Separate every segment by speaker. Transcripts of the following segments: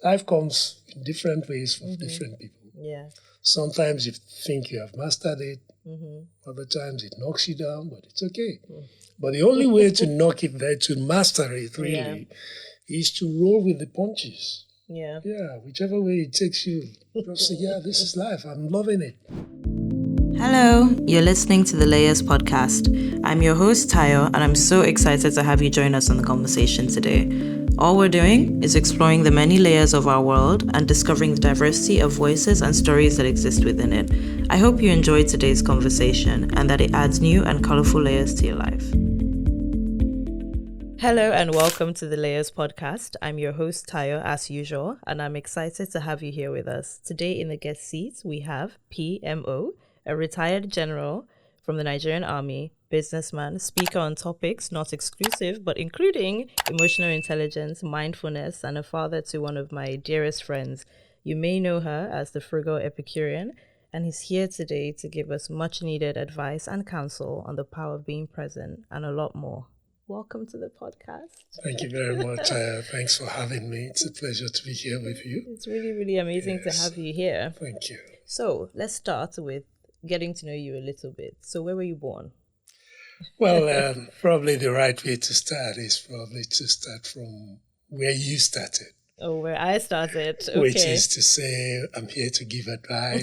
Speaker 1: life comes in different ways for different people.
Speaker 2: Yeah.
Speaker 1: Sometimes you think you have mastered it. Other times it knocks you down, but it's okay. But the only way to knock it there, to master it really, is to roll with the punches.
Speaker 2: Yeah.
Speaker 1: Yeah, whichever way it takes you. Just say, yeah, this is life. I'm loving it.
Speaker 2: Hello, you're listening to the Layers podcast. I'm your host, Tayo, and I'm so excited to have you join us on the conversation today. All we're doing is exploring the many layers of our world and discovering the diversity of voices and stories that exist within it. I hope you enjoyed today's conversation and that it adds new and colorful layers to your life. Hello and welcome to the Layers podcast. I'm your host, Tayo, as usual, and I'm excited to have you here with us. Today in the guest seat, we have PMO, a retired general from the Nigerian Army, businessman, speaker on topics not exclusive, but including emotional intelligence, mindfulness, and a father to one of my dearest friends. You may know her as the Frugal Epicurean, and he's here today to give us much needed advice and counsel on the power of being present and a lot more. Welcome to the podcast.
Speaker 1: Thank you very much. Thanks for having me. It's a pleasure to be here with you.
Speaker 2: It's really, really amazing to have you here.
Speaker 1: Thank you.
Speaker 2: So let's start with getting to know you a little bit. So where were you born?
Speaker 1: Well, probably the right way to start is probably to start from where you started.
Speaker 2: Oh, where I started. Okay.
Speaker 1: Which is to say, I'm here to give advice.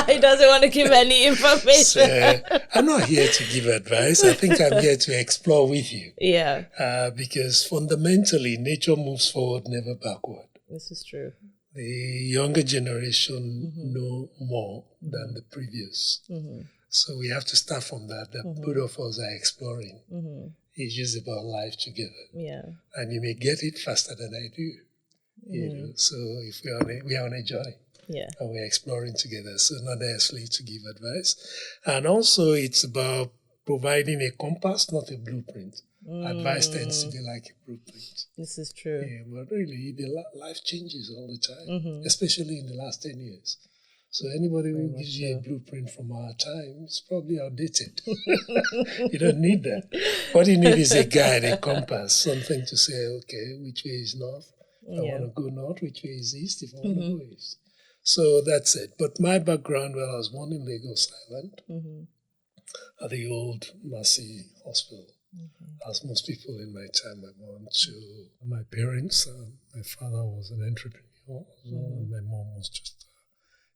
Speaker 2: He doesn't want to give any information.
Speaker 1: So, I'm not here to give advice. I think I'm here to explore with you.
Speaker 2: Yeah.
Speaker 1: Because fundamentally, nature moves forward, never backward.
Speaker 2: This is true.
Speaker 1: The younger generation know more than the previous. So we have to start from that. Both of us are exploring. It's just about life together.
Speaker 2: Yeah.
Speaker 1: And you may get it faster than I do. You know, so if we are on a journey.
Speaker 2: Yeah.
Speaker 1: And we're exploring together. So not necessarily to give advice. And also it's about providing a compass, not a blueprint. Advice tends to be like a blueprint.
Speaker 2: This is true.
Speaker 1: Yeah, but really, life changes all the time, especially in the last 10 years. So anybody who gives you a blueprint from our time is probably outdated. You don't need that. What you need is a guide, a compass, something to say, okay, which way is north? I want to go north. Which way is east? If I want to go east. So that's it. But my background, well, I was born in Lagos Island at the old Mercy Hospital. As most people in my time were born to my parents. My father was an entrepreneur, and my mom was just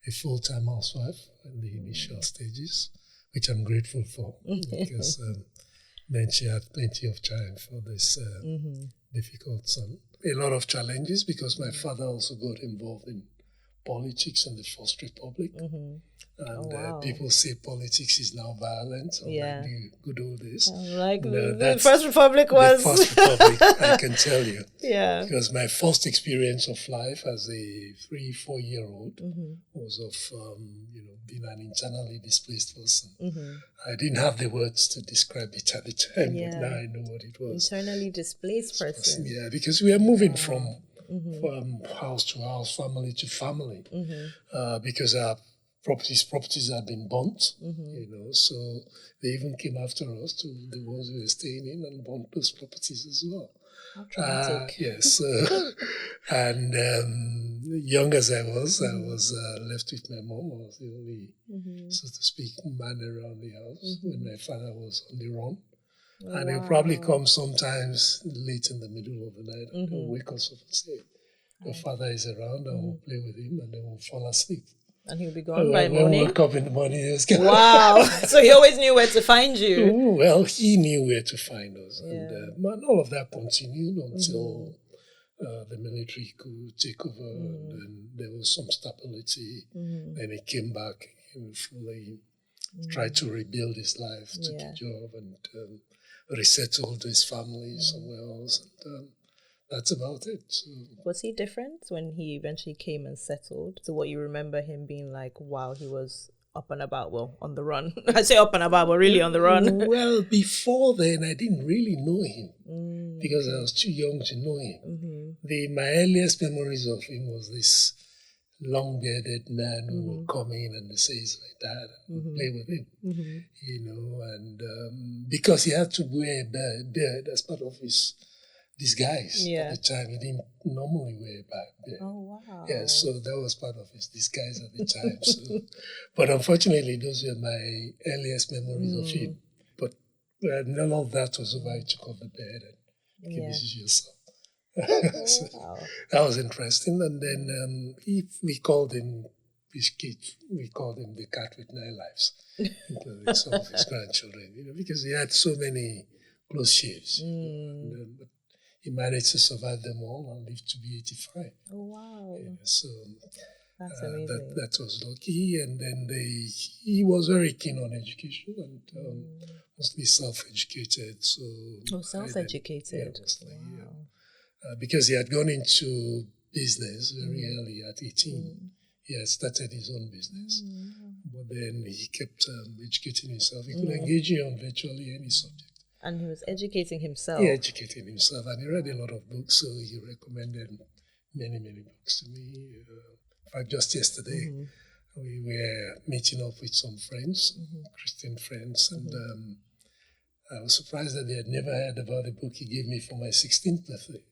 Speaker 1: a full-time housewife in the initial stages, which I'm grateful for because then she had plenty of time for this difficult son. A lot of challenges because my father also got involved in politics in the First Republic. And people say politics is now violent, or like the good old days.
Speaker 2: Like the First Republic was.
Speaker 1: The First Republic, I can tell you.
Speaker 2: Yeah.
Speaker 1: Because my first experience of life as a 3-4-year-old was of, being an internally displaced person. I didn't have the words to describe it at the time, but now I know what it was.
Speaker 2: Internally displaced person.
Speaker 1: Yeah, because we are moving from house to house, family to family, because our properties had been burnt, so they even came after us to the ones we were staying in and burnt those properties as well.
Speaker 2: How dramatic.
Speaker 1: Yes, and young as I was left with my mom. I was the only, so to speak, man around the house when my father was on the run. And he'll probably come sometimes late in the middle of the night and he'll wake us up and say, your father is around, and we'll play with him, and then we'll fall asleep. And
Speaker 2: he'll be gone by morning?
Speaker 1: When we woke up in the morning, he was gone.
Speaker 2: Wow. So he always knew where to find you.
Speaker 1: Well, he knew where to find us. Yeah. And all of that continued until the military could take over, and then there was some stability. Then he came back and fully tried to rebuild his life, took a job, and resettled his family somewhere else. And that's about it. So.
Speaker 2: Was he different when he eventually came and settled to what you remember him being like while he was up and about, well, on the run? I say up and about, but really on the run.
Speaker 1: Well, before then, I didn't really know him because I was too young to know him. My earliest memories of him was this long-bearded man who would come in and say he's my dad and play with him, and because he had to wear a beard as part of his disguise at the time. He didn't normally wear back then.
Speaker 2: Oh, wow.
Speaker 1: Yeah, so that was part of his disguise at the time. So, but unfortunately, those were my earliest memories of him. But none of that was over. He took off the bed and became this is yourself. So that was interesting. And then we called him the cat with 9 lives, including some of his grandchildren, because he had so many close shaves. But he managed to survive them all and live to be 85.
Speaker 2: Oh, wow.
Speaker 1: So
Speaker 2: that's amazing.
Speaker 1: That was lucky. And then he was very keen on education and mostly self-educated. So
Speaker 2: self-educated.
Speaker 1: Mostly, because he had gone into business very early at 18. He had started his own business. But then he kept educating himself. He could engage you on virtually any subject.
Speaker 2: And he was educating himself.
Speaker 1: He educated himself, and he read a lot of books, so he recommended many, many books to me. In fact, just yesterday, we were meeting up with some friends, Christian friends, and I was surprised that they had never heard about the book he gave me for my 16th birthday,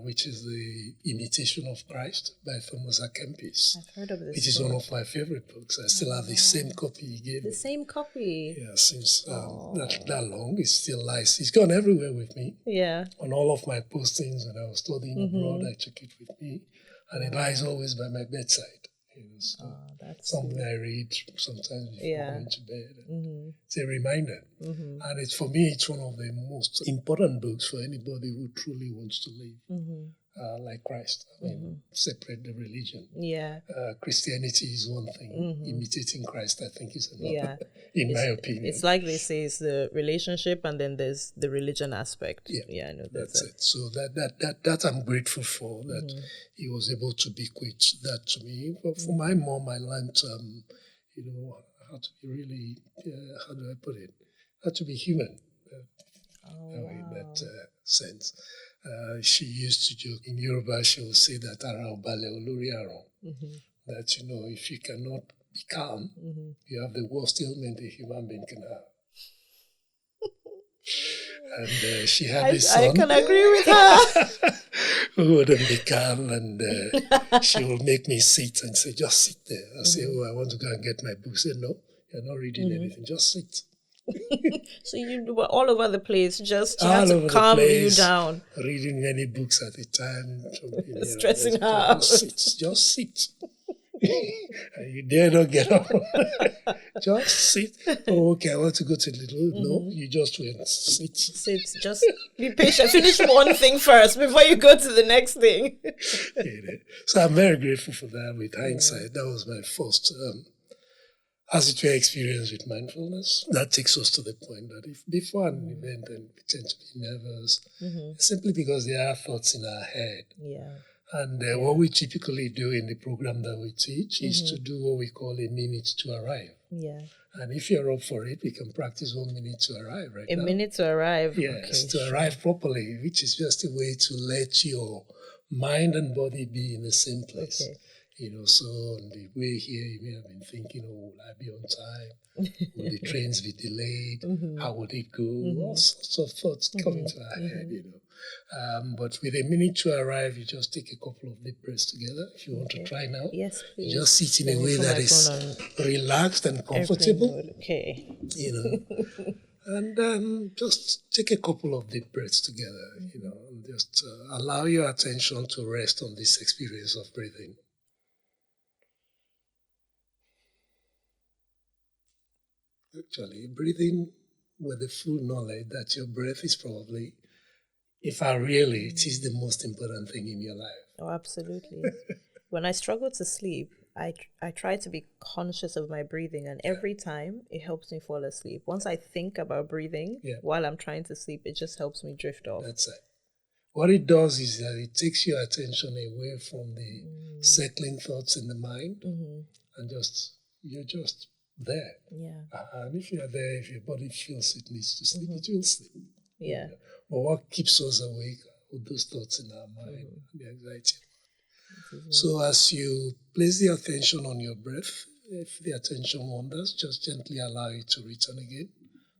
Speaker 1: which is The Imitation of Christ by Thomas A. Kempis.
Speaker 2: I've heard of this
Speaker 1: Which is one of my favorite books. I still have the same copy he gave me.
Speaker 2: The same copy?
Speaker 1: Yeah, since that long. It still lies. It's gone everywhere with me.
Speaker 2: Yeah.
Speaker 1: On all of my postings when I was studying abroad, I took it with me. And it lies always by my bedside. So that's something I read sometimes before going to bed. It's a reminder. And for me, it's one of the most important books for anybody who truly wants to live like Christ. I mean, separate the religion.
Speaker 2: Yeah.
Speaker 1: Christianity is one thing. Imitating Christ, I think, is another, my opinion.
Speaker 2: It's like they say, it's the relationship and then there's the religion aspect. Yeah, I know
Speaker 1: that's it. So that I'm grateful for, that he was able to bequeath that to me. But for my mom, I learned, how to be really, how do I put it? How to be human. In that sense. She used to joke in Yoruba, she will say that that, if you cannot be calm, you have the worst ailment a human being can have. And she had this son.
Speaker 2: I can agree with her.
Speaker 1: Who wouldn't be calm, and she will make me sit and say, just sit there. I say, I want to go and get my book. Say, no, you're not reading anything, just sit.
Speaker 2: So you were all over the place, you had to calm you down.
Speaker 1: Reading many books at a time.
Speaker 2: Stressing her out.
Speaker 1: Just sit. And you dare not get up. Just sit. Oh, okay, I want to go to the little. No, you just went. Sit.
Speaker 2: Just be patient. Finish one thing first before you go to the next thing.
Speaker 1: So I'm very grateful for that. With hindsight, that was my first as it were experience with mindfulness. That takes us to the point that if before an event and we tend to be nervous, simply because there are thoughts in our head.
Speaker 2: Yeah.
Speaker 1: And what we typically do in the program that we teach is to do what we call a minute to arrive.
Speaker 2: Yeah.
Speaker 1: And if you're up for it, we can practice 1 minute to arrive now.
Speaker 2: A minute to arrive?
Speaker 1: Yes, to arrive properly, which is just a way to let your mind and body be in the same place.
Speaker 2: Okay.
Speaker 1: So on the way here, you may have been thinking, will I be on time? Will the trains be delayed? How would it go? All sorts of thoughts come into our head, But with a minute to arrive, you just take a couple of deep breaths together. If you want to try now,
Speaker 2: yes, please.
Speaker 1: You just sit in a way that is relaxed and comfortable.
Speaker 2: Okay.
Speaker 1: And just take a couple of deep breaths together, and just allow your attention to rest on this experience of breathing. Actually, breathing with the full knowledge that your breath is probably, if I really, it is the most important thing in your life.
Speaker 2: Oh, absolutely. When I struggle to sleep, I try to be conscious of my breathing, and every time it helps me fall asleep. Once I think about breathing while I'm trying to sleep, it just helps me drift off.
Speaker 1: That's it. What it does is that it takes your attention away from the circling thoughts in the mind, and you're just there.
Speaker 2: Yeah.
Speaker 1: And if you're there, if your body feels it needs to sleep, it will sleep.
Speaker 2: Yeah.
Speaker 1: But what keeps us awake are those thoughts in our mind, the anxiety. So as you place the attention on your breath, if the attention wanders, just gently allow it to return again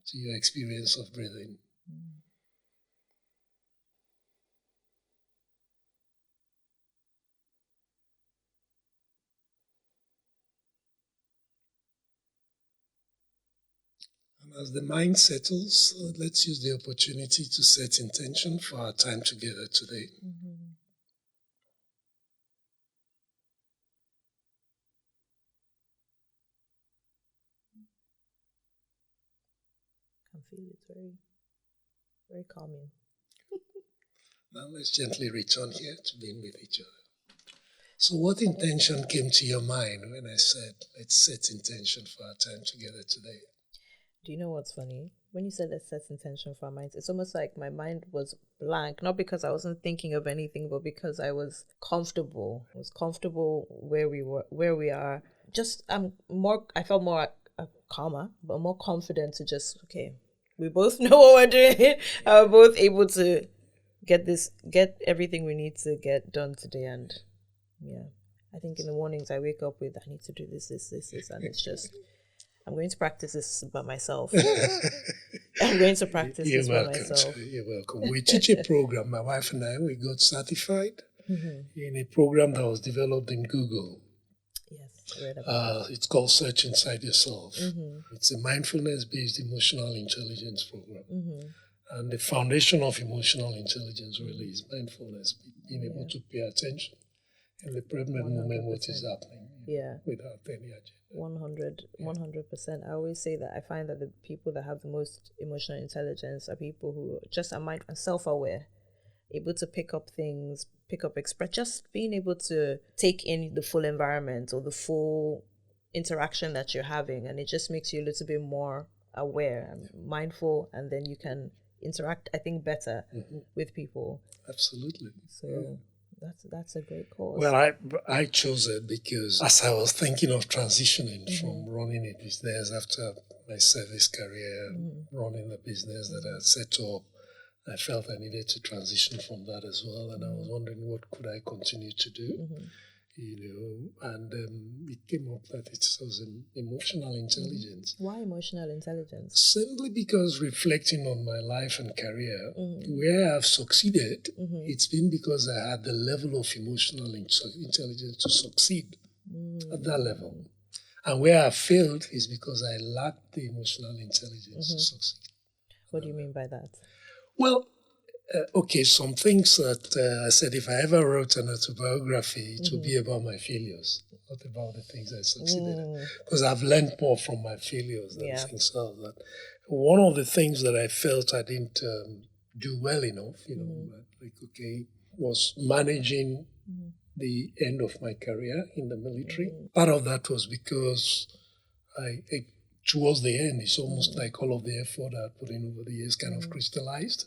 Speaker 1: to your experience of breathing. As the mind settles, let's use the opportunity to set intention for our time together today.
Speaker 2: I can feel it very, very calming.
Speaker 1: Now let's gently return here to being with each other. So what intention came to your mind when I said, let's set intention for our time together today?
Speaker 2: Do you know what's funny? When you said let's set intention for our minds, it's almost like my mind was blank, not because I wasn't thinking of anything, but because I was comfortable. I was comfortable where we are. I felt more calmer, but more confident to just, okay, we both know what we're doing. We're both able to get everything we need to get done today. And yeah, I think in the mornings I wake up with, I need to do this, and it's just, I'm going to practice this by myself. I'm going to practice this by myself.
Speaker 1: You're welcome. We teach a program, my wife and I, we got certified in a program that was developed in Google.
Speaker 2: Yes, I read about
Speaker 1: It's called Search Inside Yourself. It's a mindfulness-based emotional intelligence program. And the foundation of emotional intelligence really is mindfulness, being able to pay attention in the present moment what is happening without any agenda.
Speaker 2: 100%. I always say that I find that the people that have the most emotional intelligence are people who just are self-aware, able to pick up things, express, just being able to take in the full environment or the full interaction that you're having, and it just makes you a little bit more aware and mindful, and then you can interact, I think, better with people.
Speaker 1: Absolutely.
Speaker 2: So that's a great cause.
Speaker 1: Well, I chose it because as I was thinking of transitioning from running a business after my service career, running the business that I had set up, I felt I needed to transition from that as well. And I was wondering, what could I continue to do? And it came up that it was emotional intelligence.
Speaker 2: Why emotional intelligence?
Speaker 1: Simply because reflecting on my life and career, where I've succeeded, it's been because I had the level of emotional intelligence to succeed at that level. And where I failed is because I lacked the emotional intelligence to succeed.
Speaker 2: What do you mean by that?
Speaker 1: Well, some things that I said, if I ever wrote an autobiography, it would be about my failures, not about the things I succeeded in. Because I've learned more from my failures than things else. That one of the things that I felt I didn't do well enough, was managing the end of my career in the military. Part of that was because towards the end, it's almost like all of the effort I put in over the years kind of crystallized.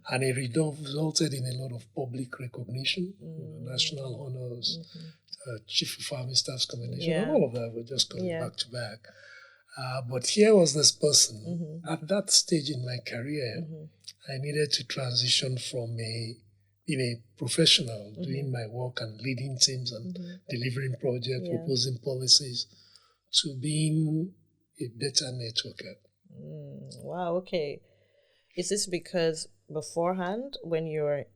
Speaker 1: And it resulted in a lot of public recognition, national honors, Chief of Army Staff's commendation, and all of that were just coming back to back. But here was this person. At that stage in my career, I needed to transition from being a professional, doing my work and leading teams and delivering projects, proposing policies, to being a better networker.
Speaker 2: Wow, okay. Is this because beforehand, when you're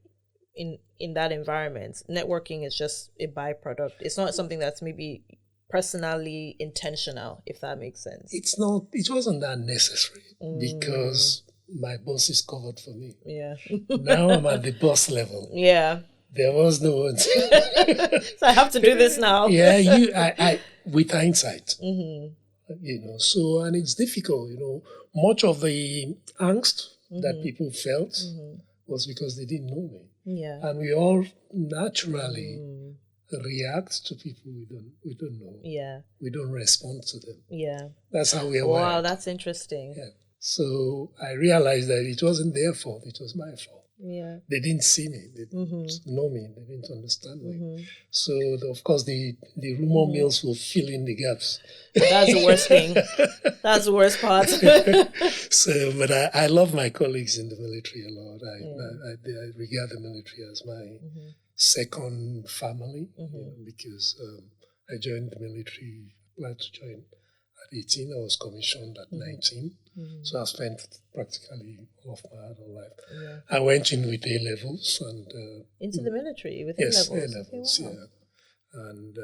Speaker 2: in that environment, networking is just a byproduct? It's not something that's maybe personally intentional, if that makes sense.
Speaker 1: It wasn't that necessary because my boss is covered for me.
Speaker 2: Yeah.
Speaker 1: Now I'm at the boss level.
Speaker 2: Yeah.
Speaker 1: There was no one.
Speaker 2: So I have to do this now.
Speaker 1: I with hindsight. So, and it's difficult, much of the angst that people felt was because they didn't know me.
Speaker 2: Yeah.
Speaker 1: And we all naturally react to people we don't know.
Speaker 2: Yeah.
Speaker 1: We don't respond to them.
Speaker 2: Yeah.
Speaker 1: That's how we are
Speaker 2: wired.
Speaker 1: Wow,
Speaker 2: that's interesting.
Speaker 1: Yeah. So I realized that it wasn't their fault, it was my fault.
Speaker 2: Yeah.
Speaker 1: They didn't see me, they didn't know me, they didn't understand me. So, of course, the rumor mills will fill in the gaps.
Speaker 2: That's the worst thing. That's the worst part.
Speaker 1: But I love my colleagues in the military a lot. I regard the military as my second family, because I joined the military, planned to join at 18. I was commissioned at 19. So I spent practically all of my adult life. Yeah. I went in with A-levels and
Speaker 2: into the military with
Speaker 1: A-levels.
Speaker 2: Yes,
Speaker 1: A-levels, okay, wow. And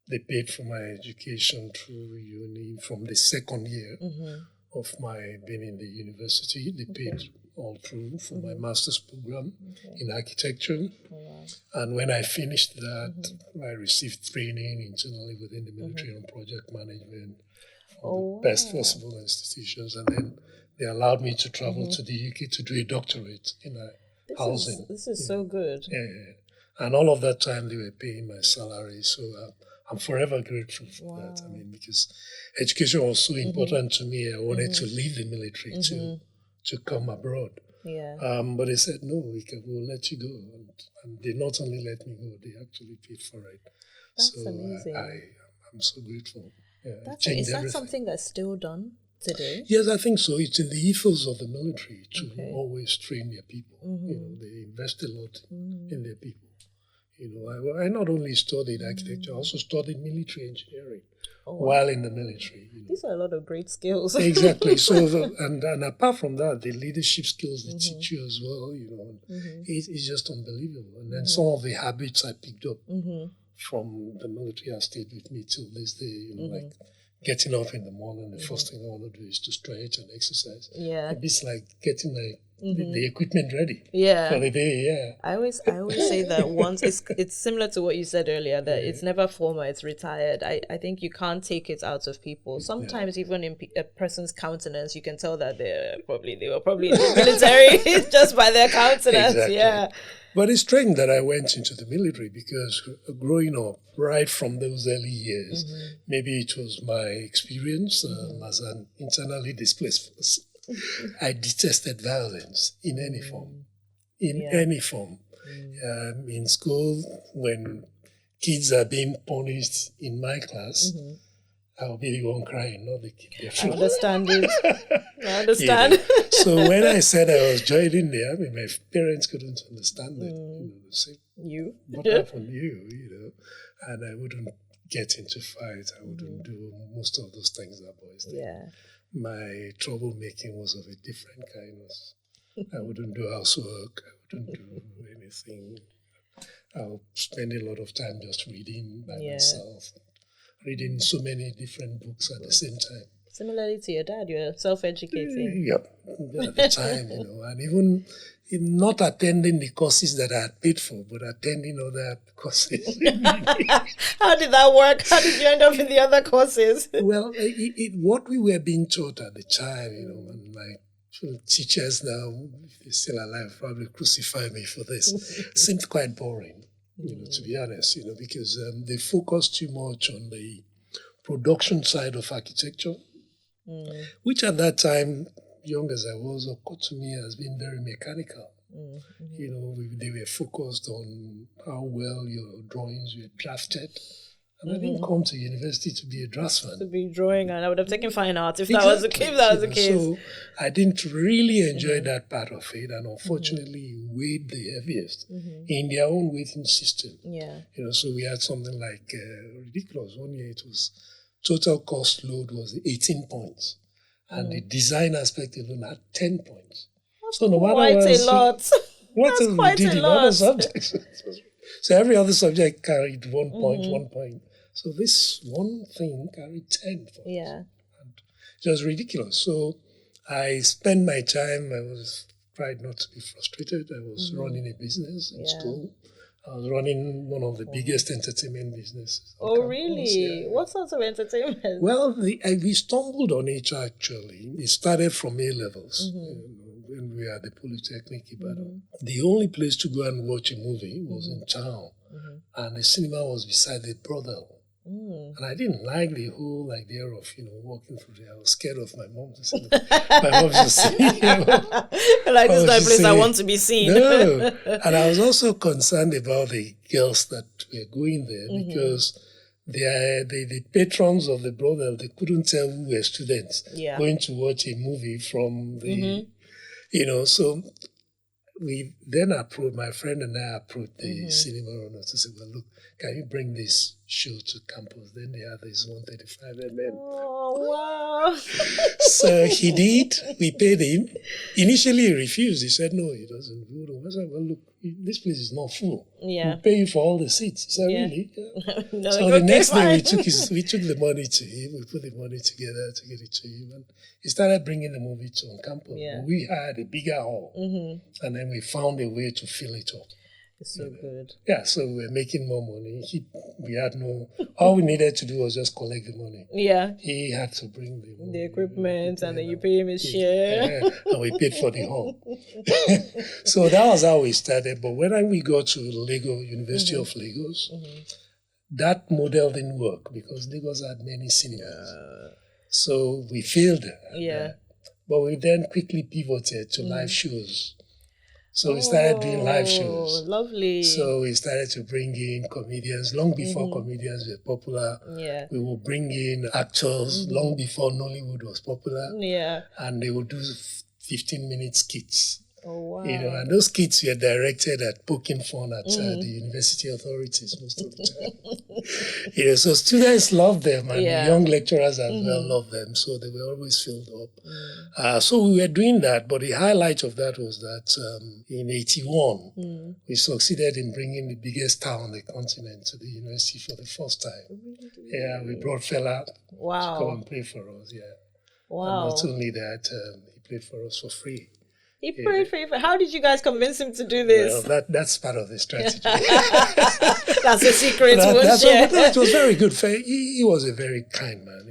Speaker 1: they paid for my education through uni from the second year of my being in the university. They paid all through for my master's program in architecture.
Speaker 2: Oh, wow.
Speaker 1: And when I finished that, I received training internally within the military on project management from the best possible institutions. And then they allowed me to travel to the UK to do a doctorate in housing.
Speaker 2: This is so good.
Speaker 1: Yeah. And all of that time they were paying my salary. So I'm forever grateful for that. I mean, because education was so important to me. I wanted to leave the military to come abroad.
Speaker 2: Yeah.
Speaker 1: But they said, no, we'll let you go. And they not only let me go, they actually paid for it.
Speaker 2: That's amazing.
Speaker 1: I'm so grateful. Yeah,
Speaker 2: is that something that's still done today?
Speaker 1: Yes, I think so. It's in the ethos of the military to always train their people. You know, they invest a lot in their people. You know, I not only studied architecture, I also studied military engineering while in the military. You know.
Speaker 2: These are a lot of great skills.
Speaker 1: Exactly. So, and apart from that, the leadership skills they teach you as well, you know, it's just unbelievable. And then some of the habits I picked up from the military have stayed with me till this day, you know, like getting up in the morning, the first thing I want to do is to stretch and exercise. Yeah. It's like getting the equipment ready for the day. Yeah.
Speaker 2: I always say that once it's similar to what you said earlier, that it's never former, it's retired. I think you can't take it out of people. Sometimes even in a person's countenance, you can tell that they were probably in the military just by their countenance. Exactly. Yeah.
Speaker 1: But it's strange that I went into the military because growing up, right from those early years, maybe it was my experience as an internally displaced person. I detested violence in any form. Any form. In school, when kids are being punished in my class, I'll be the one crying, not the kid.
Speaker 2: I understand it. I understand.
Speaker 1: You know? So when I said I was joining the army, my parents couldn't understand it. You know, they say, what happened to you? You know, and I wouldn't get into fights. I wouldn't do most of those things that boys did.
Speaker 2: Yeah.
Speaker 1: My troublemaking was of a different kind. I wouldn't do housework. I wouldn't do anything. I'll spend a lot of time just reading by myself. Reading so many different books at the same time.
Speaker 2: Similarly to your dad, you're self-educating.
Speaker 1: Yep, at the time, you know, and even not attending the courses that I had paid for, but attending other courses.
Speaker 2: How did that work? How did you end up in the other courses?
Speaker 1: Well, what we were being taught at the time, you know, and my teachers now, if they're still alive, probably crucify me for this, seemed quite boring. You know, to be honest, you know, because they focus too much on the production side of architecture, which at that time, young as I was, occurred to me as being very mechanical. You know, they were focused on how well your drawings were drafted. And I didn't come to university to be a draftsman.
Speaker 2: To be drawing, and I would have taken fine art if that was the case.
Speaker 1: So I didn't really enjoy that part of it, and unfortunately it weighed the heaviest in their own weighting system. Yeah. You know, so we had something like ridiculous. 1 year it was total cost load was 18 points, and the design aspect alone had 10 points. So no matter
Speaker 2: quite a lot.
Speaker 1: What we did in other subjects. So every other subject carried 1 point, 1 point. So this one thing carried 10 points.
Speaker 2: Yeah.
Speaker 1: And it was ridiculous. So I spent my time, tried not to be frustrated. I was running a business in school. I was running one of the biggest entertainment businesses.
Speaker 2: Oh, really? Yeah. What sorts of entertainment?
Speaker 1: Well, we stumbled on it actually. It started from A-levels. When we were at the Polytechnic Ibadan. The only place to go and watch a movie was in town. And the cinema was beside the brothel. And I didn't like the whole idea of, you know, walking through there. I was scared of my mom to see. My mom to see. You know,
Speaker 2: like, this is not a place I want to be seen.
Speaker 1: No. And I was also concerned about the girls that were going there because the patrons of the brothel, they couldn't tell who were students going to watch a movie from the, you know, so we then my friend and I approached the cinema owner to say, well, look, can you bring this show to campus. Then they had this 135mm.
Speaker 2: Oh, wow.
Speaker 1: So he did. We paid him. Initially, he refused. He said, no, he doesn't. I said, well, look, this place is not full.
Speaker 2: Yeah.
Speaker 1: We pay you for all the seats. He said, really? Yeah.
Speaker 2: No,
Speaker 1: So the next day, we took the money to him. We put the money together to get it to him. And he started bringing the movie to on campus.
Speaker 2: Yeah.
Speaker 1: We had a bigger hall. And then we found a way to fill it up.
Speaker 2: It's so good.
Speaker 1: Yeah, so we were making more money. All we needed to do was just collect the money.
Speaker 2: Yeah.
Speaker 1: He had to bring
Speaker 2: the equipment, and then you pay him his share.
Speaker 1: Yeah, and we paid for the hall. So that was how we started. But when we got to Lagos, University of Lagos, that model didn't work because Lagos had many cinemas. So we failed.
Speaker 2: Yeah.
Speaker 1: But we then quickly pivoted to live shows. So we started doing live shows.
Speaker 2: Lovely.
Speaker 1: So we started to bring in comedians long before comedians were popular.
Speaker 2: Yeah.
Speaker 1: We would bring in actors long before Nollywood was popular.
Speaker 2: Yeah.
Speaker 1: And they would do 15-minute skits.
Speaker 2: Oh, wow.
Speaker 1: And those skits were directed at poking fun at the university authorities most of the time. So students loved them, and the young lecturers as well loved them. So they were always filled up. So we were doing that, but the highlight of that was that in 81, we succeeded in bringing the biggest star on the continent to the university for the first time. Yeah, we brought Fela to come and play for us. Yeah.
Speaker 2: Wow.
Speaker 1: And not only that, he played for us for free.
Speaker 2: He prayed for you. How did you guys convince him to do this?
Speaker 1: Well, that's part of the strategy.
Speaker 2: That's a secret.
Speaker 1: It was very good. He was a very kind man.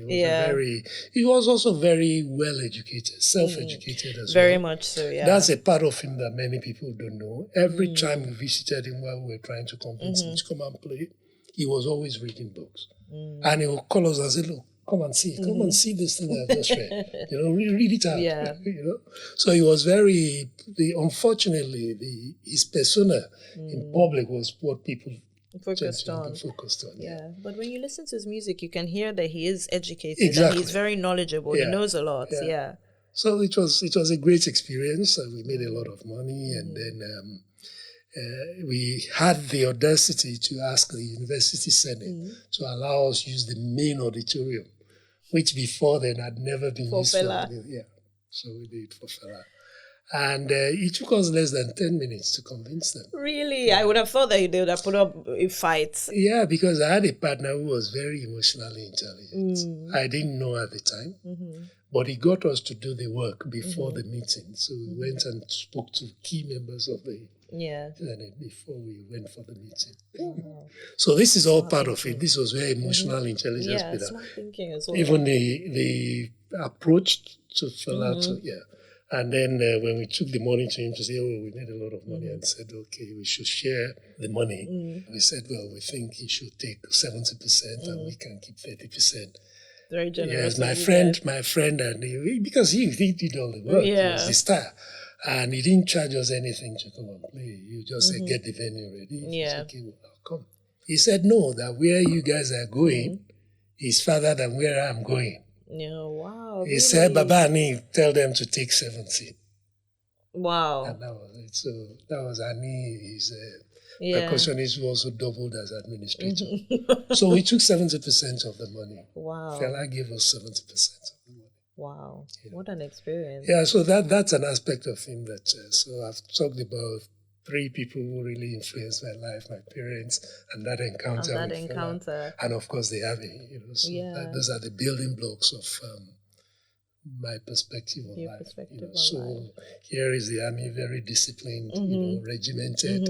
Speaker 1: He was also very well educated, self-educated as well.
Speaker 2: Very much so, yeah.
Speaker 1: That's a part of him that many people don't know. Every time we visited him while we were trying to convince him to come and play, he was always reading books. And he would call us and say, look, come and see this thing I just read. Read it out.
Speaker 2: Yeah.
Speaker 1: So he was unfortunately, his persona in public was what people focused on.
Speaker 2: Yeah. But when you listen to his music, you can hear that he is educated and he's very knowledgeable. Yeah. He knows a lot. Yeah.
Speaker 1: So it was a great experience. We made a lot of money, and then we had the audacity to ask the University Senate to allow us use the main auditorium, which before then had never been used for. Yeah, so we did it for Fela. And it took us less than 10 minutes to convince them.
Speaker 2: Really? I would have thought that they would have put up a fight.
Speaker 1: Yeah, because I had a partner who was very emotionally intelligent. I didn't know at the time, but he got us to do the work before the meeting. So we went and spoke to key members of the Senate before we went for the meeting. So this is all part of it. This was where emotional intelligence
Speaker 2: played out. Smart thinking as well.
Speaker 1: Even the approach to Fela, and then when we took the money to him to say, we made a lot of money, and said, okay, we should share the money. We said, well, we think he should take 70% and we can keep 30%.
Speaker 2: Very generous.
Speaker 1: Yes, my friend, and because he did all the work, he was the star. And he didn't charge us anything to come and play. You just said, get the venue ready.
Speaker 2: Yeah.
Speaker 1: Okay, well, I'll come. He said, no, that where you guys are going is farther than where I'm going.
Speaker 2: Yeah, wow.
Speaker 1: He said, Baba Ani, tell them to take 70.
Speaker 2: Wow.
Speaker 1: And that was it. So that was Ani, his percussionist who also doubled as administrator. So we took 70% of the money.
Speaker 2: Wow.
Speaker 1: Fela gave us 70% of the money.
Speaker 2: Wow. What an experience.
Speaker 1: Yeah, so that's an aspect of him that, so I've talked about 3 people who really influenced my life, my parents, and that encounter. Fela. And of course the army, so those are the building blocks of my perspective of life. So here is the army, very disciplined, regimented.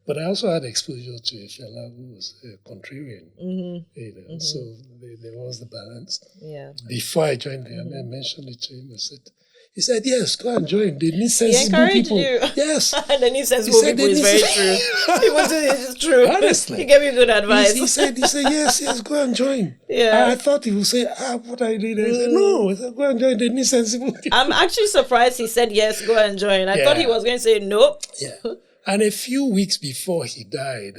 Speaker 1: But I also had exposure to a fellow who was a contrarian. So there was the balance. Yeah. Before I joined the army, I mentioned it to him. He said, yes, go and join. They need sensible people. You. Yes.
Speaker 2: And they need sensible people is very true. It's true.
Speaker 1: Honestly.
Speaker 2: He gave you good advice.
Speaker 1: He said, yes, go and join.
Speaker 2: Yeah.
Speaker 1: I thought he would say, what I did. I said, no, go and join. They need sensible people.
Speaker 2: I'm actually surprised he said, yes, go and join. I thought he was going to say, nope.
Speaker 1: Yeah. And a few weeks before he died,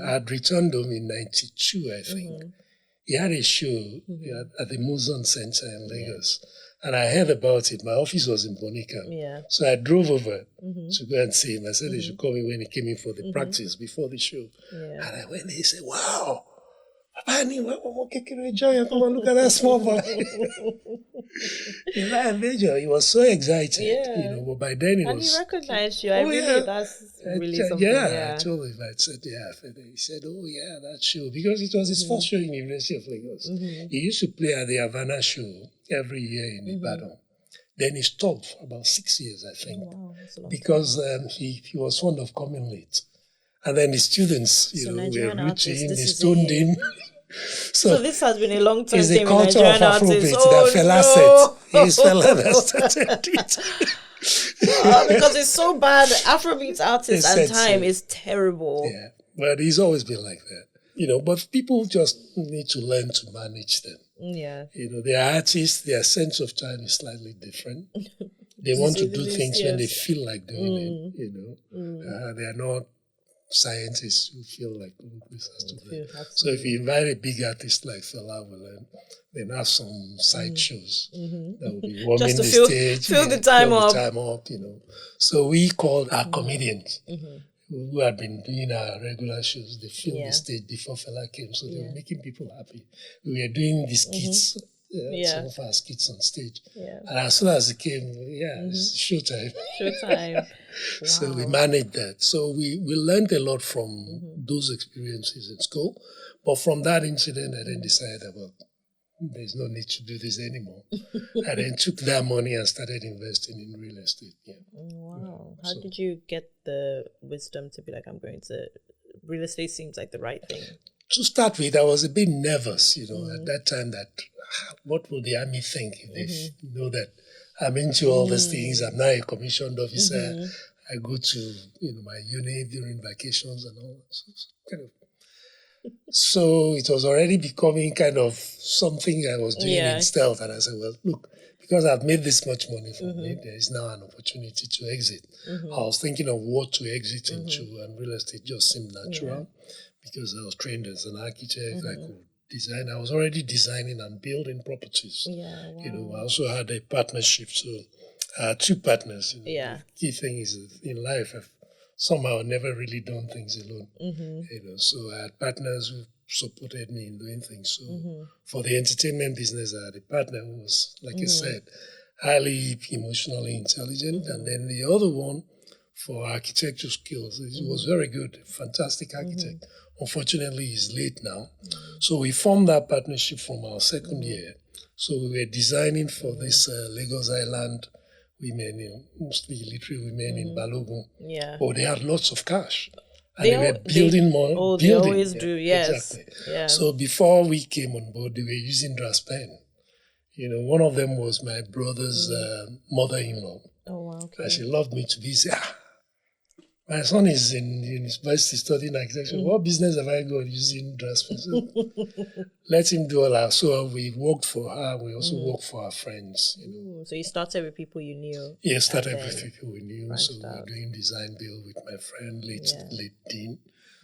Speaker 1: I had returned home in 92, I think. He had a show at the Muzon Center in Lagos. And I heard about it. My office was in Bonica.
Speaker 2: Yeah.
Speaker 1: So I drove over to go and see him. I said they should call me when he came in for the practice before the show. Yeah. And I went there. He said, wow, Joy, come and look at that small boy. Major, he was so excited, but by then
Speaker 2: and he recognized you. That's really something.
Speaker 1: I told him, I said, he said, oh yeah, that show, because it was his first show in the University of Lagos. He used to play at the Havana show every year in Ibadan. Then he stopped for about 6 years, I think, because he was fond of coming late. And then the students, were routine, they stoned him.
Speaker 2: So this has been a long time.
Speaker 1: It's a culture of Afrobeat that Fela said. It's Fela that started it.
Speaker 2: Because it's so bad. Afrobeat artists and time is terrible.
Speaker 1: Yeah, but he's always been like that. But people just need to learn to manage them.
Speaker 2: Yeah.
Speaker 1: They're artists, their sense of time is slightly different. They want to do things when they feel like doing it, they are not scientists who feel like this has to be. So if you invite a big artist like Fela, then have some side shows that will be warming the stage,
Speaker 2: fill the time up.
Speaker 1: So we called our comedians who had been doing our regular shows. They filled the stage before Fela came, so they were making people happy. We were doing the skits. Some of our skits on stage. And as soon as it came, it's showtime.
Speaker 2: Wow.
Speaker 1: So we managed that. So we learned a lot from those experiences in school. But from that incident, I then decided that, there's no need to do this anymore. I then took that money and started investing in real estate. Yeah.
Speaker 2: Wow. How did you get the wisdom to be like, real estate seems like the right thing?
Speaker 1: To start with, I was a bit nervous, at that time, that what will the army think if they know that I'm into all these things? I'm now a commissioned officer. I go to, my unit during vacations and all that. So it was already becoming kind of something I was doing in stealth. And I said, well, look, because I've made this much money from it, there is now an opportunity to exit. I was thinking of what to exit into, and real estate just seemed natural. Because I was trained as an architect, I could design. I was already designing and building properties. I also had a partnership, so I had two partners. The key thing is in life, I've somehow never really done things alone. So I had partners who supported me in doing things. So for the entertainment business, I had a partner who was, like I said, highly emotionally intelligent, and then the other one for architectural skills. He was very good, fantastic architect. Unfortunately, he's late now. So we formed that partnership from our second year. So we were designing for this Lagos Island women, mostly literary women in Balogun. But they had lots of cash. And they were building more.
Speaker 2: Oh, they always do, yes.
Speaker 1: Exactly. Yeah. So before we came on board, they were using Draspen. One of them was my brother's mother-in-law.
Speaker 2: Oh, wow. Okay.
Speaker 1: And she loved me to be, my son is in university studying architecture. What business have I got using Draspen? Let him do all that. So we worked for her. We also worked for our friends.
Speaker 2: So you started with people you knew?
Speaker 1: Yeah, started with people we knew. So we were doing design build with my friend, late Dean.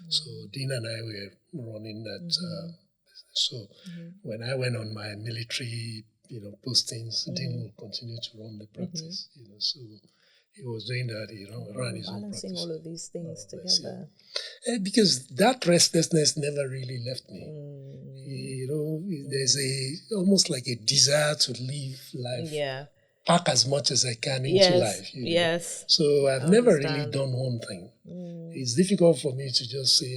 Speaker 1: So Dean and I were running that business. So when I went on my military, postings, Dean will continue to run the practice. So he was doing that, ran his own practice.
Speaker 2: Balancing all of these things together.
Speaker 1: Because that restlessness never really left me. There's almost like a desire to live life, pack as much as I can into life.
Speaker 2: Yes.
Speaker 1: So I've never really done one thing. It's difficult for me to just say,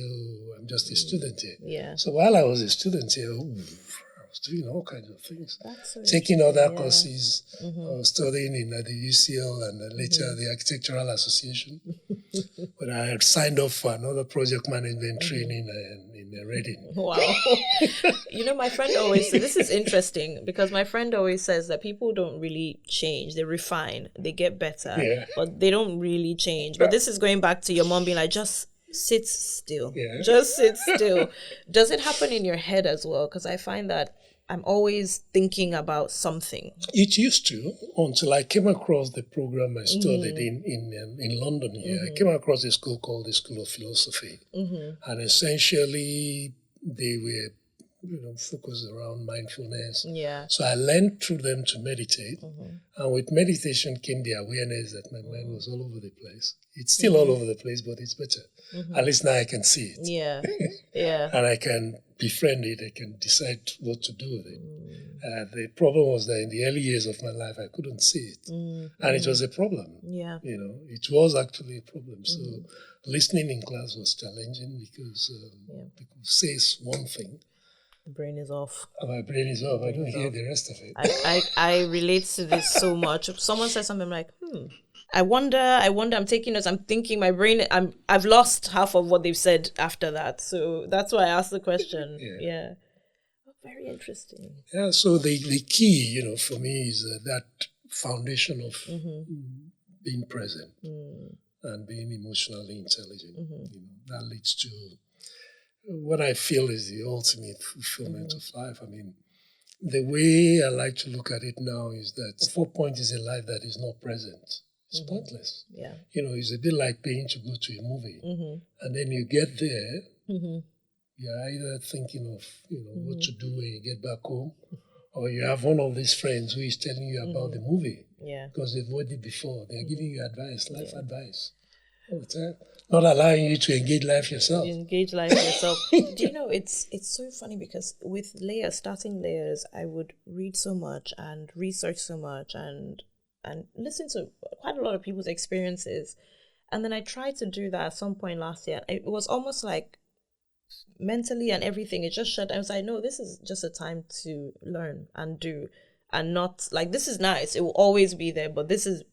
Speaker 1: I'm just a student here.
Speaker 2: Yeah.
Speaker 1: So while I was a student here, I was doing all kinds of things, taking other courses, studying in the UCL and later the Architectural Association. But I had signed up for another project management training in Reading.
Speaker 2: Wow. My friend always says, this is interesting because my friend always says that people don't really change. They refine, they get better, but they don't really change. But this is going back to your mom being like, just sit still. Just sit still. Does it happen in your head as well? Because I find that I'm always thinking about something.
Speaker 1: It used to, until I came across the program I studied in London here. I came across a school called the School of Philosophy. And essentially, they were focused around mindfulness.
Speaker 2: Yeah.
Speaker 1: So I learned through them to meditate. And with meditation came the awareness that my mind was all over the place. It's still all over the place, but it's better. At least now I can see it.
Speaker 2: Yeah. Yeah.
Speaker 1: And I can befriend it. I can decide what to do with it. The problem was that in the early years of my life, I couldn't see it. And it was a problem.
Speaker 2: Yeah.
Speaker 1: It was actually a problem. So listening in class was challenging because people say one thing.
Speaker 2: The brain is off.
Speaker 1: My brain is off. I don't hear the rest of it.
Speaker 2: I relate to this so much. If someone says something, I'm like, I wonder, I'm taking notes, I'm thinking my brain, I've lost half of what they've said after that. So that's why I asked the question. Yeah. Very interesting.
Speaker 1: Yeah, so the key, for me is that foundation of being present and being emotionally intelligent. That leads to what I feel is the ultimate fulfillment of life. I mean, the way I like to look at it now is that what point is a life that is not present? It's pointless.
Speaker 2: Yeah.
Speaker 1: It's a bit like paying to go to a movie. And then you get there, you're either thinking of, what to do when you get back home, or you have one of these friends who is telling you about the movie.
Speaker 2: Yeah.
Speaker 1: Because they've watched it before. They're giving you advice, life advice, all the time. Not allowing you to engage life yourself.
Speaker 2: Do you know, it's so funny because with starting layers, I would read so much and research so much and listen to quite a lot of people's experiences. And then I tried to do that at some point last year. It was almost like mentally and everything, it just shut down. I was like, no, this is just a time to learn and do, and not like, this is nice, it will always be there, but this is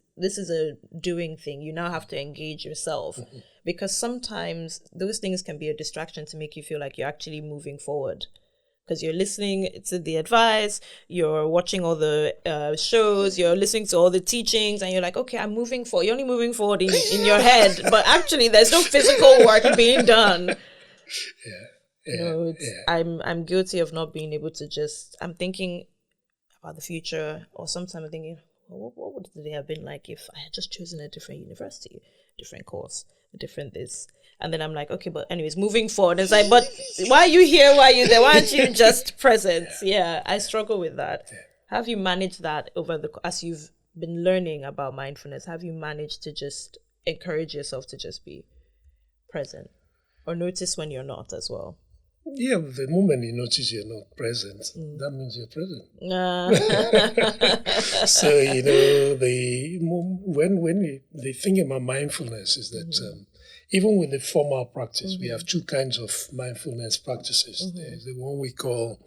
Speaker 2: a doing thing. You now have to engage yourself, because sometimes those things can be a distraction to make you feel like you're actually moving forward, because you're listening to the advice, you're watching all the shows, you're listening to all the teachings, and you're like, okay, I'm moving forward. You're only moving forward in your head, but actually there's no physical work being done. I'm guilty of not being able to I'm thinking about the future, or sometimes I'm thinking, what would it have been like if I had just chosen a different university, different course, a different this? And then I'm like, okay, but anyways, moving forward. It's like, but why are you here? Why are you there? Why aren't you just present? Yeah, I struggle with that. How have you managed that as you've been learning about mindfulness? Have you managed to just encourage yourself to just be present, or notice when you're not as well?
Speaker 1: Yeah, the moment you notice you're not present, that means you're present. So, the thing about mindfulness is that even with the formal practice, we have two kinds of mindfulness practices. There's the one we call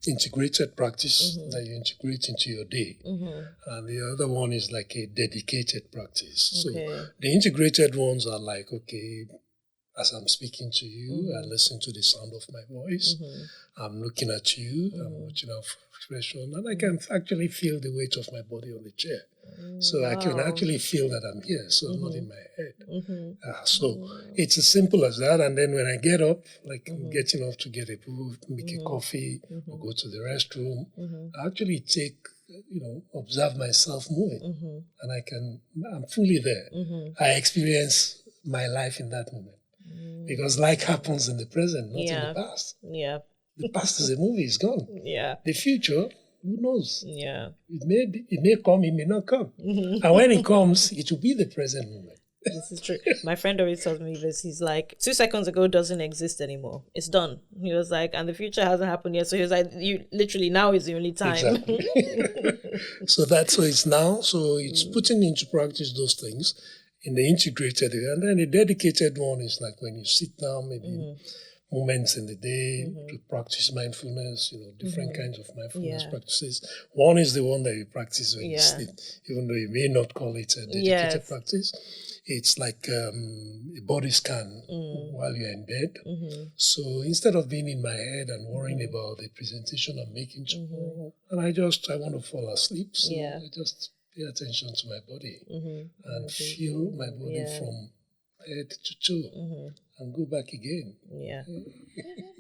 Speaker 1: integrated practice that you integrate into your day. And the other one is like a dedicated practice. Okay. So the integrated ones are like, okay, as I'm speaking to you, I listen to the sound of my voice. I'm looking at you. I'm watching out for expression. And I can actually feel the weight of my body on the chair. So I can actually feel that I'm here. So I'm not in my head. So it's as simple as that. And then when I get up, like getting up to get a food, make a coffee, or go to the restroom, I actually observe myself moving. And I'm fully there. I experience my life in that moment. Because life happens in the present, not in the past. Yeah. The past is a movie, it's gone. Yeah. The future, who knows? Yeah. It may come, it may not come. And when it comes, it will be the present moment.
Speaker 2: This is true. My friend always tells me this. He's like, 2 seconds ago doesn't exist anymore. It's done. He was like, and the future hasn't happened yet. So he was like, you literally, now is the only time.
Speaker 1: Exactly. So it's now. So it's putting into practice those things in the integrated way. And then the dedicated one is like when you sit down, maybe moments in the day to practice mindfulness, different kinds of mindfulness practices. One is the one that you practice when you sleep, even though you may not call it a dedicated practice. It's like a body scan while you're in bed. So instead of being in my head and worrying about the presentation I'm making tomorrow, and I want to fall asleep, so I just pay attention to my body and feel my body from head to toe and go back again.
Speaker 2: Yeah.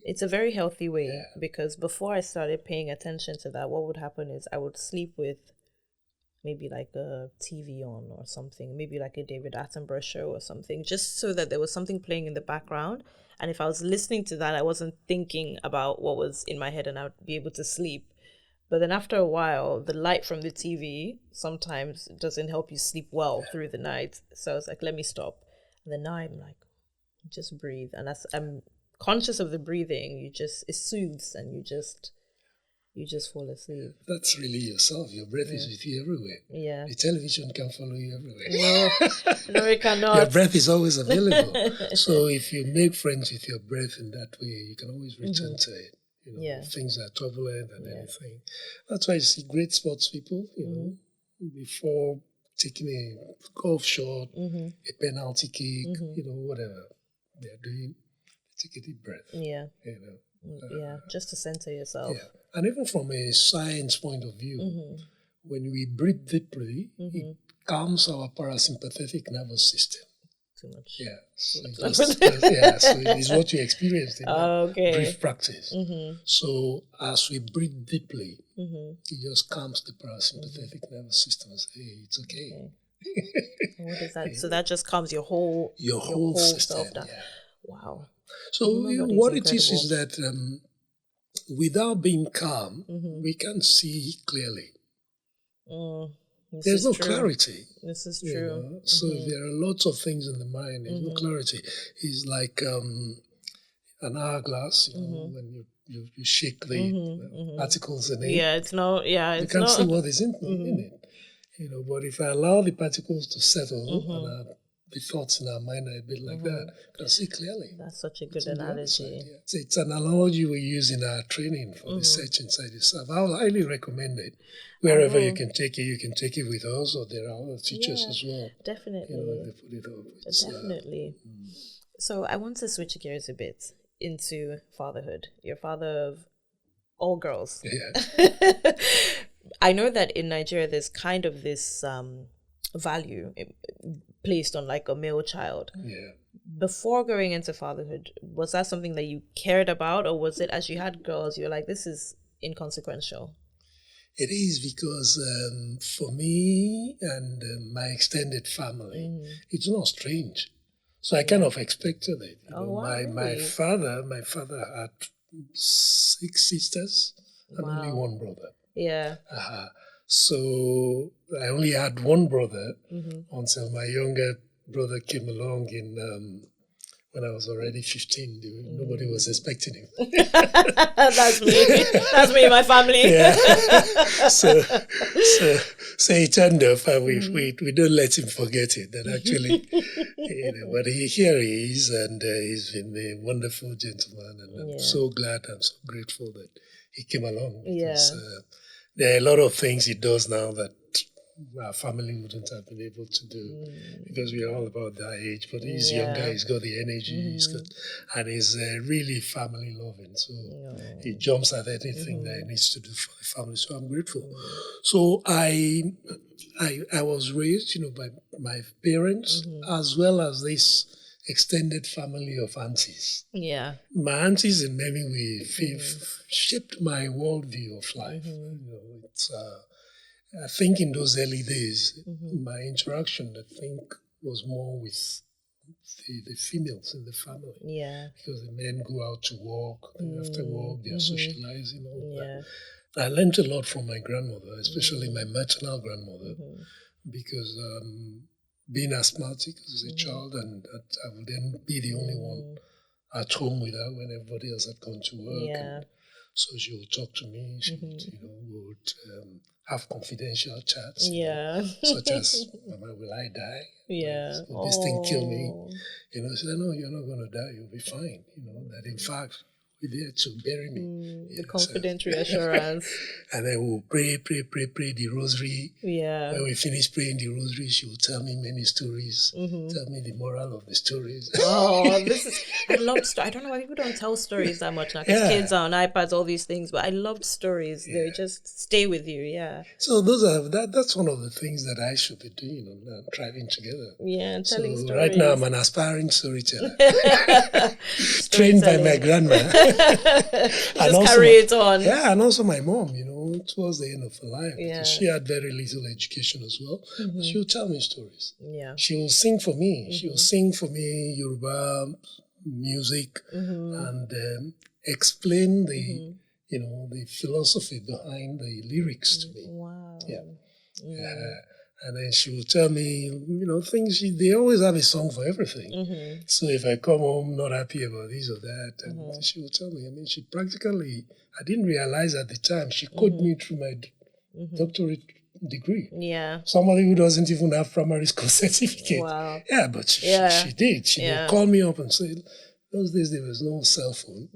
Speaker 2: It's a very healthy way because before I started paying attention to that, what would happen is I would sleep with maybe like a TV on or something, maybe like a David Attenborough show or something, just so that there was something playing in the background. And if I was listening to that, I wasn't thinking about what was in my head, and I would be able to sleep. But then after a while, the light from the TV sometimes doesn't help you sleep well through the night. So I was like, let me stop. And then now I'm like, just breathe. And as I'm conscious of the breathing, it soothes, and you just fall asleep.
Speaker 1: That's really yourself. Your breath is with you everywhere.
Speaker 2: Yeah.
Speaker 1: The television can follow you everywhere.
Speaker 2: No, it cannot.
Speaker 1: Your breath is always available. So if you make friends with your breath in that way, you can always return to it. Things are turbulent and anything. That's why you see great sports people, before taking a golf shot, a penalty kick, whatever they're doing, take a deep breath.
Speaker 2: Yeah. Just to center yourself.
Speaker 1: Yeah. And even from a science point of view, when we breathe deeply, it calms our parasympathetic nervous system.
Speaker 2: Too much.
Speaker 1: Yeah. So it is what you experienced in that brief practice. So as we breathe deeply, it just calms the parasympathetic nervous system and says, hey, it's okay.
Speaker 2: What is that? So that just calms your whole
Speaker 1: system
Speaker 2: self down.
Speaker 1: Yeah.
Speaker 2: Wow.
Speaker 1: So what it is that without being calm, we can't see clearly. There's no clarity.
Speaker 2: This is true.
Speaker 1: So there are lots of things in the mind. There's no clarity. It's like an hourglass, when you shake the particles in it.
Speaker 2: Yeah, it's not. Yeah,
Speaker 1: you can't see what is in it. But if I allow the particles to settle and the thoughts in our mind are a bit like that, you can see clearly.
Speaker 2: That's such a good analogy.
Speaker 1: It's an analogy we use in our training for the search inside yourself. I would highly recommend it. Wherever you can take it with us, or there are other teachers as well.
Speaker 2: Definitely.
Speaker 1: They put it up.
Speaker 2: Definitely. So I want to switch gears a bit into fatherhood. You're father of all girls.
Speaker 1: Yeah.
Speaker 2: I know that in Nigeria there's kind of this value placed on like a male child.
Speaker 1: Yeah.
Speaker 2: Before going into fatherhood, was that something that you cared about, or was it as you had girls, you're like, this is inconsequential?
Speaker 1: It is because for me and my extended family, it's not strange. So I kind of expected it. My father had 6 sisters and only 1 brother.
Speaker 2: Yeah.
Speaker 1: So I only had 1 brother until my younger brother came along when I was already 15. Nobody was expecting him.
Speaker 2: That's me. That's me, my family.
Speaker 1: Yeah. So he turned up, and we don't let him forget it. That actually, but here he is, and he's been a wonderful gentleman, and I'm so glad, I'm so grateful that he came along. Because, there are a lot of things he does now that our family wouldn't have been able to do because we are all about that age. But he's younger, he's got the energy, and he's really family loving. So he jumps at anything that he needs to do for the family. So I'm grateful. So I was raised, by my parents as well as this extended family of aunties.
Speaker 2: Yeah.
Speaker 1: My aunties in many ways shaped my worldview of life. I think in those early days, my interaction, was more with the females in the family.
Speaker 2: Yeah.
Speaker 1: Because the men go out to work, and after work, they're socializing, all that. I learned a lot from my grandmother, especially my maternal grandmother, because being asthmatic as a child, and that I would then be the only one at home with her when everybody else had gone to work.
Speaker 2: Yeah.
Speaker 1: So she would talk to me. She would have confidential chats.
Speaker 2: Yeah.
Speaker 1: Such as, Mama, will I die?
Speaker 2: Yeah.
Speaker 1: Will this thing kill me? She said, no, you're not going to die. You'll be fine. That in fact, we're there to bury me.
Speaker 2: The confident reassurance.
Speaker 1: And then we'll pray the rosary.
Speaker 2: Yeah.
Speaker 1: When we finish praying the rosary, she will tell me many stories, tell me the moral of the stories.
Speaker 2: I loved stories. I don't know why people don't tell stories that much now, because kids are on iPads, all these things, but I loved stories. They just stay with you,
Speaker 1: So that's one of the things that I should be doing and thriving together.
Speaker 2: Yeah, and telling stories.
Speaker 1: Right now I'm an aspiring storyteller. Trained by my grandma.
Speaker 2: Just carry it on.
Speaker 1: Yeah, and also my mom, towards the end of her life.
Speaker 2: Yeah.
Speaker 1: Because she had very little education as well. But she would tell me stories.
Speaker 2: Yeah.
Speaker 1: She will sing for me. She will sing for me Yoruba music and explain the, the philosophy behind the lyrics to me.
Speaker 2: Wow.
Speaker 1: Yeah. And then she will tell me, things. They always have a song for everything. So if I come home not happy about this or that, and she will tell me. I mean, she practically, I didn't realize at the time, she coached me through my doctorate degree.
Speaker 2: Yeah.
Speaker 1: Somebody who doesn't even have primary school certificate.
Speaker 2: Wow.
Speaker 1: Yeah, but she did. She would call me up and say, those days there was no cell phone.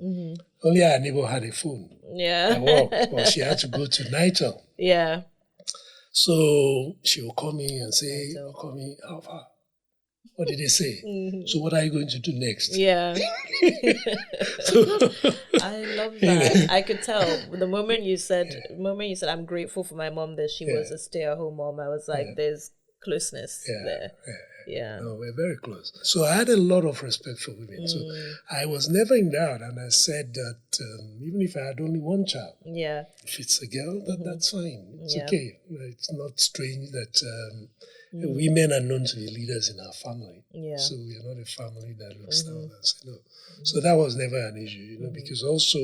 Speaker 1: Only our neighbor had a phone.
Speaker 2: Yeah.
Speaker 1: At work, or she had to go to Nitel.
Speaker 2: Yeah.
Speaker 1: So she will call me and say, how far? What did they say? So what are you going to do next?
Speaker 2: Yeah. I love that. I could tell the moment you said, I'm grateful for my mom that she was a stay-at-home mom. I was like, there's closeness there. Yeah.
Speaker 1: No, we're very close. So I had a lot of respect for women. So I was never in doubt. And I said that even if I had only one child, if it's a girl, that's fine. It's okay. It's not strange that women are known to be leaders in our family. Yeah. So we are not a family that looks down on us. So that was never an issue, because also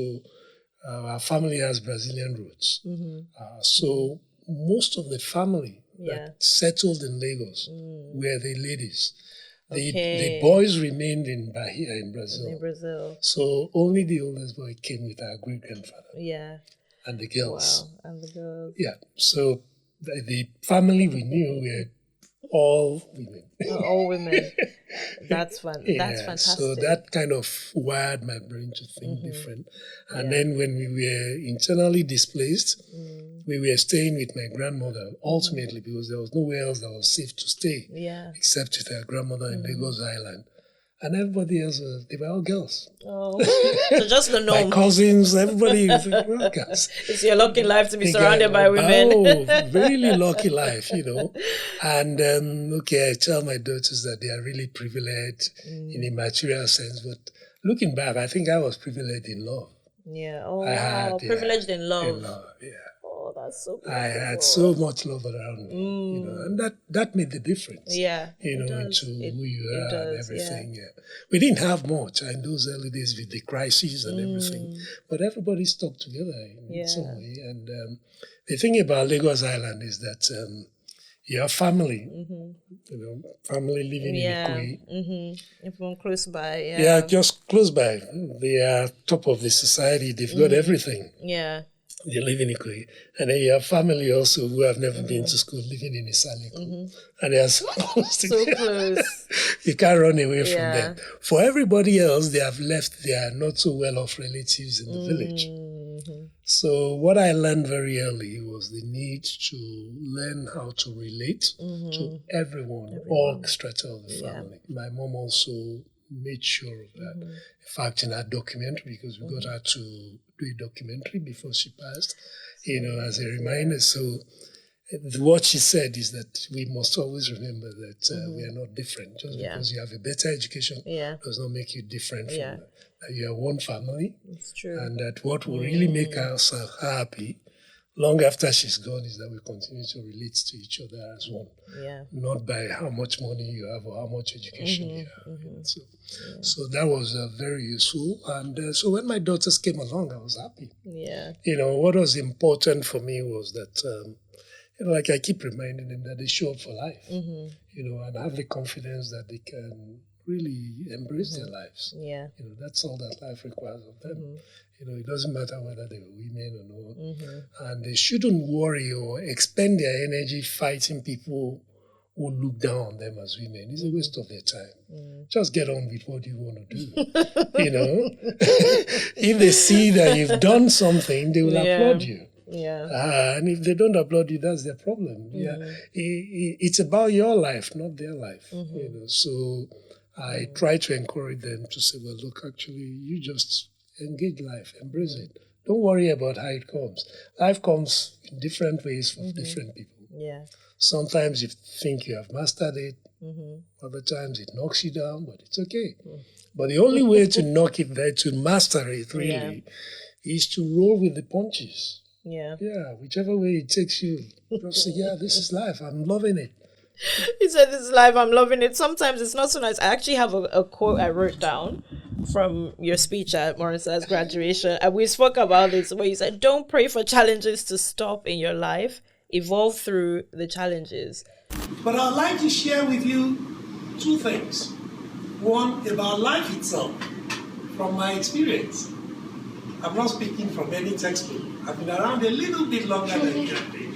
Speaker 1: our family has Brazilian roots. So most of the family that settled in Lagos were the ladies. The boys remained in Bahia in Brazil. So only the oldest boy came with our great-grandfather. Yeah. And the girls.
Speaker 2: Wow. And the girls.
Speaker 1: Yeah. So the family we knew were all women.
Speaker 2: All women. That's fun. That's fantastic.
Speaker 1: So that kind of wired my brain to think different. And then when we were internally displaced, we were staying with my grandmother ultimately because there was nowhere else that was safe to stay except with her grandmother in Lagos Island. And everybody else, they were all girls.
Speaker 2: Oh, so just the norm.
Speaker 1: My cousins, everybody was all girls.
Speaker 2: It's your lucky life to be surrounded by women.
Speaker 1: Really lucky life, And, I tell my daughters that they are really privileged in a material sense. But looking back, I think I was privileged in love.
Speaker 2: Yeah. Oh, wow. Privileged in love.
Speaker 1: In love, yeah.
Speaker 2: Oh, that's so beautiful.
Speaker 1: I had so much love around me, and that made the difference.
Speaker 2: Yeah,
Speaker 1: into who you are and everything. Yeah. We didn't have much in those early days with the crises and everything, but everybody stuck together in some way. And the thing about Lagos Island is that your family, family living in Ikoyi.
Speaker 2: Everyone close by.
Speaker 1: Yeah, just close by. They are top of the society. They've got everything. Yeah. They live in Ikoyi. And then you have family also who have never been to school living in Isaliku. And they are so close together. So close. You can't run away from them. For everybody else, they have left their not so well-off relatives in the village. So what I learned very early was the need to learn how to relate to everyone, all strata of the family. My mom also made sure of that. In fact, in our documentary, because we got her to do a documentary before she passed, as a reminder. So what she said is that we must always remember that we are not different. Just because you have a better education does not make you different from that. You are one family. It's true. And that what will really make us happy long after she's gone is that we continue to relate to each other as one. Yeah. Not by how much money you have or how much education you have. So that was very useful. And so when my daughters came along, I was happy. Yeah. What was important for me was that, like I keep reminding them that they show up for life, and have the confidence that they can really embrace their lives. Yeah. That's all that life requires of them. It doesn't matter whether they were women or not. And they shouldn't worry or expend their energy fighting people who look down on them as women. It's a waste of their time. Just get on with what you want to do. If they see that you've done something, they will applaud you. Yeah. And if they don't applaud you, that's their problem. Yeah. It's about your life, not their life. So I try to encourage them to say, well, look, actually, you just engage life, embrace it. Don't worry about how it comes. Life comes in different ways for different people. Yeah. Sometimes you think you have mastered it. Other times it knocks you down, but it's okay. But the only way to knock it there, to master it really, is to roll with the punches.
Speaker 2: Yeah.
Speaker 1: Yeah, whichever way it takes you. Just say, yeah, this is life. I'm loving it.
Speaker 2: He said, "This is life. I'm loving it." Sometimes it's not so nice. I actually have a quote I wrote down from your speech at Maurice's graduation, and we spoke about this. Where you said, "Don't pray for challenges to stop in your life. Evolve through the challenges."
Speaker 1: But I'd like to share with you two things. One, about life itself, from my experience. I'm not speaking from any textbook. I've been around a little bit longer than you have been.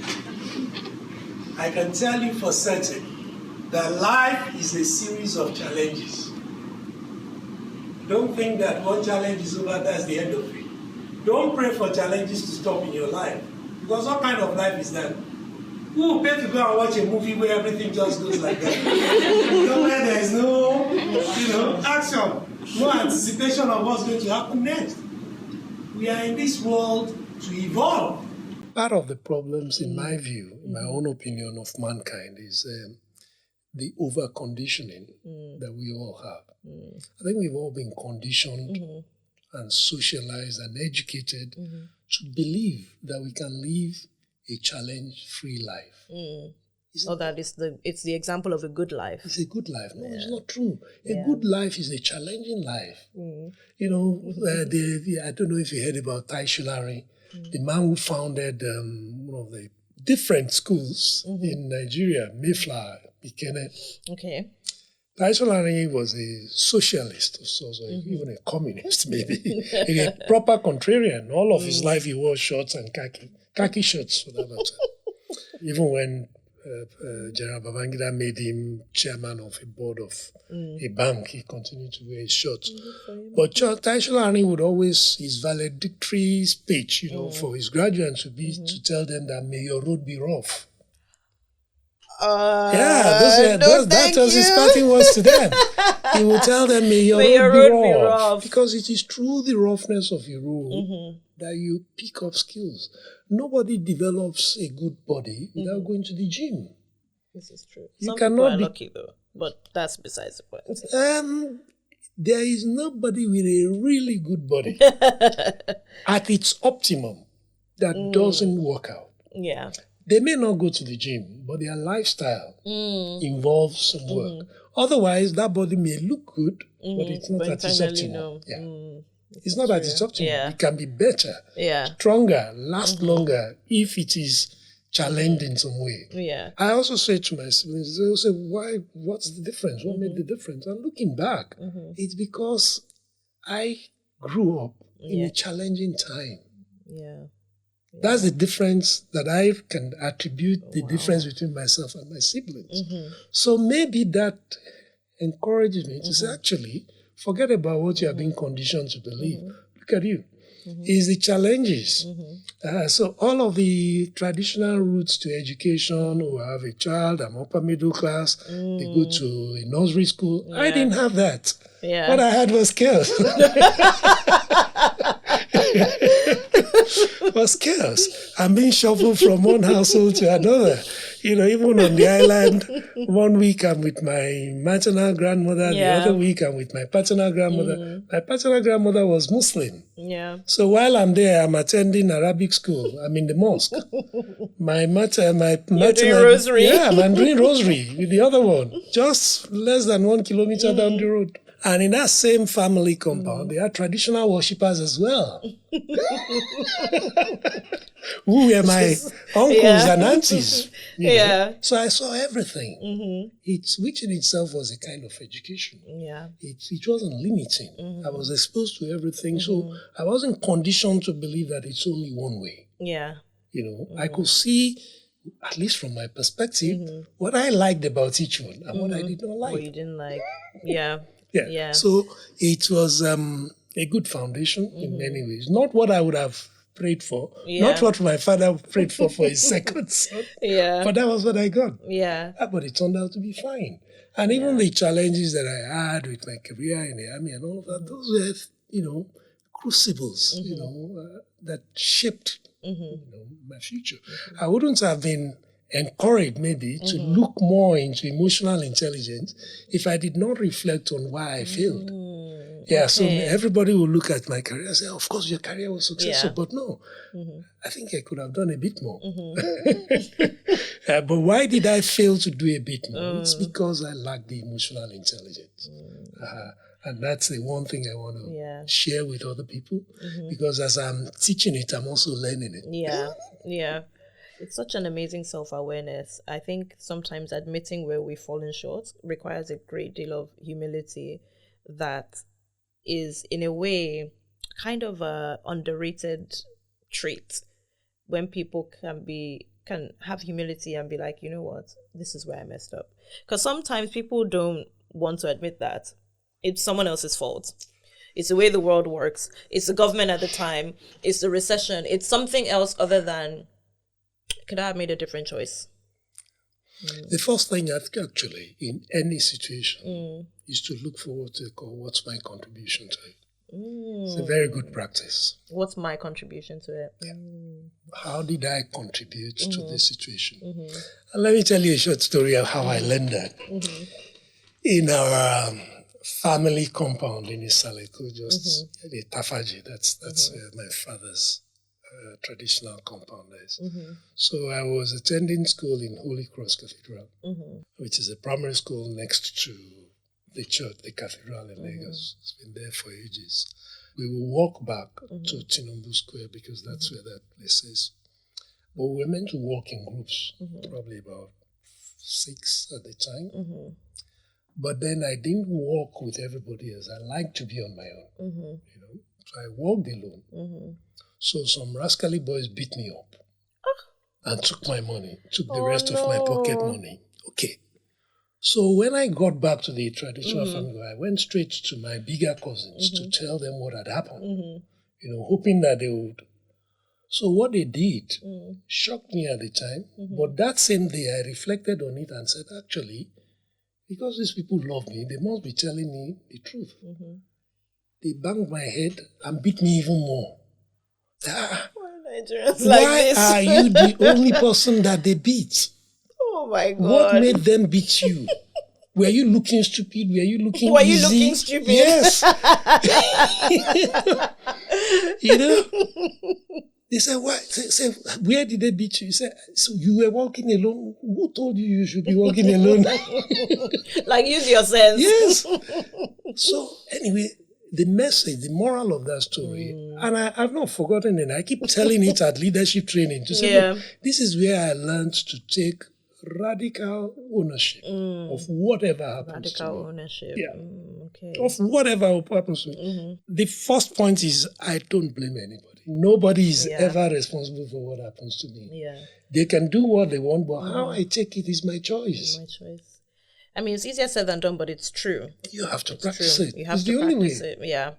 Speaker 1: I can tell you for certain that life is a series of challenges. Don't think that one challenge is over, that's the end of it. Don't pray for challenges to stop in your life. Because what kind of life is that? Who will pay to go and watch a movie where everything just goes like that? Where there is no, action, no anticipation of what's going to happen next. We are in this world to evolve. Part of the problems, in my view, in my own opinion of mankind, is the over-conditioning that we all have. I think we've all been conditioned and socialized and educated to believe that we can live a challenge-free life.
Speaker 2: It's the example of a good life.
Speaker 1: It's a good life. No, it's not true. A good life is a challenging life. I don't know if you heard about Tai Shulari, the man who founded one of the different schools in Nigeria, Mayflower, Ikene.
Speaker 2: Okay.
Speaker 1: Tai Shulari was a socialist of sorts, or even a communist, maybe. A proper contrarian. All of his life he wore shorts and khaki shirts for that matter. Even when General Babangida made him chairman of a board of a bank, he continued to wear his shorts. But Tai Shulari would always, his valedictory speech, for his graduates would be to tell them that may your road be rough. That was his parting words to them. He would tell them, may your road be rough. Because it is through the roughness of your road that you pick up skills. Nobody develops a good body without going to the gym.
Speaker 2: This is true.
Speaker 1: You
Speaker 2: Some
Speaker 1: cannot
Speaker 2: people are
Speaker 1: be
Speaker 2: lucky though, but that's besides the point.
Speaker 1: There is nobody with a really good body at its optimum that doesn't work out.
Speaker 2: Yeah.
Speaker 1: They may not go to the gym, but their lifestyle involves some work. Otherwise, that body may look good, but it's not at its optimum.
Speaker 2: No.
Speaker 1: It's not at its optimum.
Speaker 2: Yeah.
Speaker 1: It can be better, stronger, last longer if it is challenged in some way.
Speaker 2: Yeah.
Speaker 1: I also say to my siblings, they say, why? What's the difference? What made the difference? And looking back, it's because I grew up in a challenging time.
Speaker 2: Yeah.
Speaker 1: That's the difference that I can attribute the difference between myself and my siblings. So maybe that encourages me to say, actually, forget about what you have been conditioned to believe. Look at you. It's the challenges. So all of the traditional routes to education, who have a child, I'm upper middle class, they go to a nursery school. Yeah. I didn't have that. Yeah. What I had was skills. I'm being shuffled from one household to another. Even on the island, 1 week I'm with my maternal grandmother, the other week I'm with my paternal grandmother. My paternal grandmother was Muslim. Yeah. So while I'm there, I'm attending Arabic school. I'm in the mosque. My doing
Speaker 2: rosary.
Speaker 1: Yeah, I'm doing rosary with the other one, just less than 1 kilometer down the road. And in that same family compound, there are traditional worshippers as well. Who were my uncles and aunties. So I saw everything. Which in itself was a kind of education. Yeah. It wasn't limiting. I was exposed to everything. So I wasn't conditioned to believe that it's only one way. Yeah. I could see, at least from my perspective, what I liked about each one and what I did not like.
Speaker 2: What you didn't like. Yeah.
Speaker 1: Yeah. So it was a good foundation in many ways. Not what I would have prayed for. Yeah. Not what my father prayed for his second son. Yeah. But that was what I got. Yeah. But it turned out to be fine. And even the challenges that I had with my career in the army and all of that, those were, crucibles, that shaped, my future. I wouldn't have been encouraged maybe to look more into emotional intelligence if I did not reflect on why I failed. Yeah, so everybody will look at my career and say, of course, your career was successful, but no, I think I could have done a bit more. But why did I fail to do a bit more? It's because I lack the emotional intelligence. And that's the one thing I want to share with other people, because as I'm teaching it, I'm also learning it.
Speaker 2: Yeah. It's such an amazing self-awareness. I think sometimes admitting where we've fallen short requires a great deal of humility that is, in a way, kind of a underrated trait, when people can have humility and be like, you know what, this is where I messed up. Because sometimes people don't want to admit that it's someone else's fault. It's the way the world works. It's the government at the time. It's the recession. It's something else other than, could I have made a different choice?
Speaker 1: The first thing actually in any situation is to look forward to what's my contribution to it. It's a very good practice.
Speaker 2: What's my contribution to it?
Speaker 1: How did I contribute to this situation? And let me tell you a short story of how I learned that. In our family compound in Isaleko, just the Tafaji, that's where my father's traditional compound is. So I was attending school in Holy Cross Cathedral, which is a primary school next to the church, the cathedral in Lagos. It's been there for ages. We will walk back to Tinubu Square because that's where that place is. But we were meant to walk in groups, probably about 6 at the time. But then I didn't walk with everybody else. I like to be on my own, you know. So I walked alone. So some rascally boys beat me up and took my money, took the rest of my pocket money. Okay. So when I got back to the traditional family, I went straight to my bigger cousins to tell them what had happened, you know, hoping that they would. So what they did shocked me at the time. But that same day, I reflected on it and said, actually, because these people love me, they must be telling me the truth. They banged my head and beat me even more. Why are you the only person that they beat?
Speaker 2: Oh my God.
Speaker 1: What made them beat you? Were you looking stupid? Were you looking easy?
Speaker 2: You looking stupid?
Speaker 1: Yes. You know? They said, why? They said, where did they beat you? He said, so you were walking alone? Who told you you should be walking alone?
Speaker 2: Like, use your sense.
Speaker 1: Yes. So, anyway, the message, the moral of that story, and I've not forgotten it. I keep telling it at leadership training to say, look, this is where I learned to take radical ownership of whatever happens to me.
Speaker 2: Radical ownership.
Speaker 1: Yeah.
Speaker 2: Okay.
Speaker 1: Of whatever happens to me. The first point is I don't blame anybody. Nobody is ever responsible for what happens to me.
Speaker 2: Yeah.
Speaker 1: They can do what they want, but how I take it is my choice.
Speaker 2: My choice. I mean, it's easier said than done, but it's true.
Speaker 1: You have to practice it.
Speaker 2: You have to practice it. Yeah.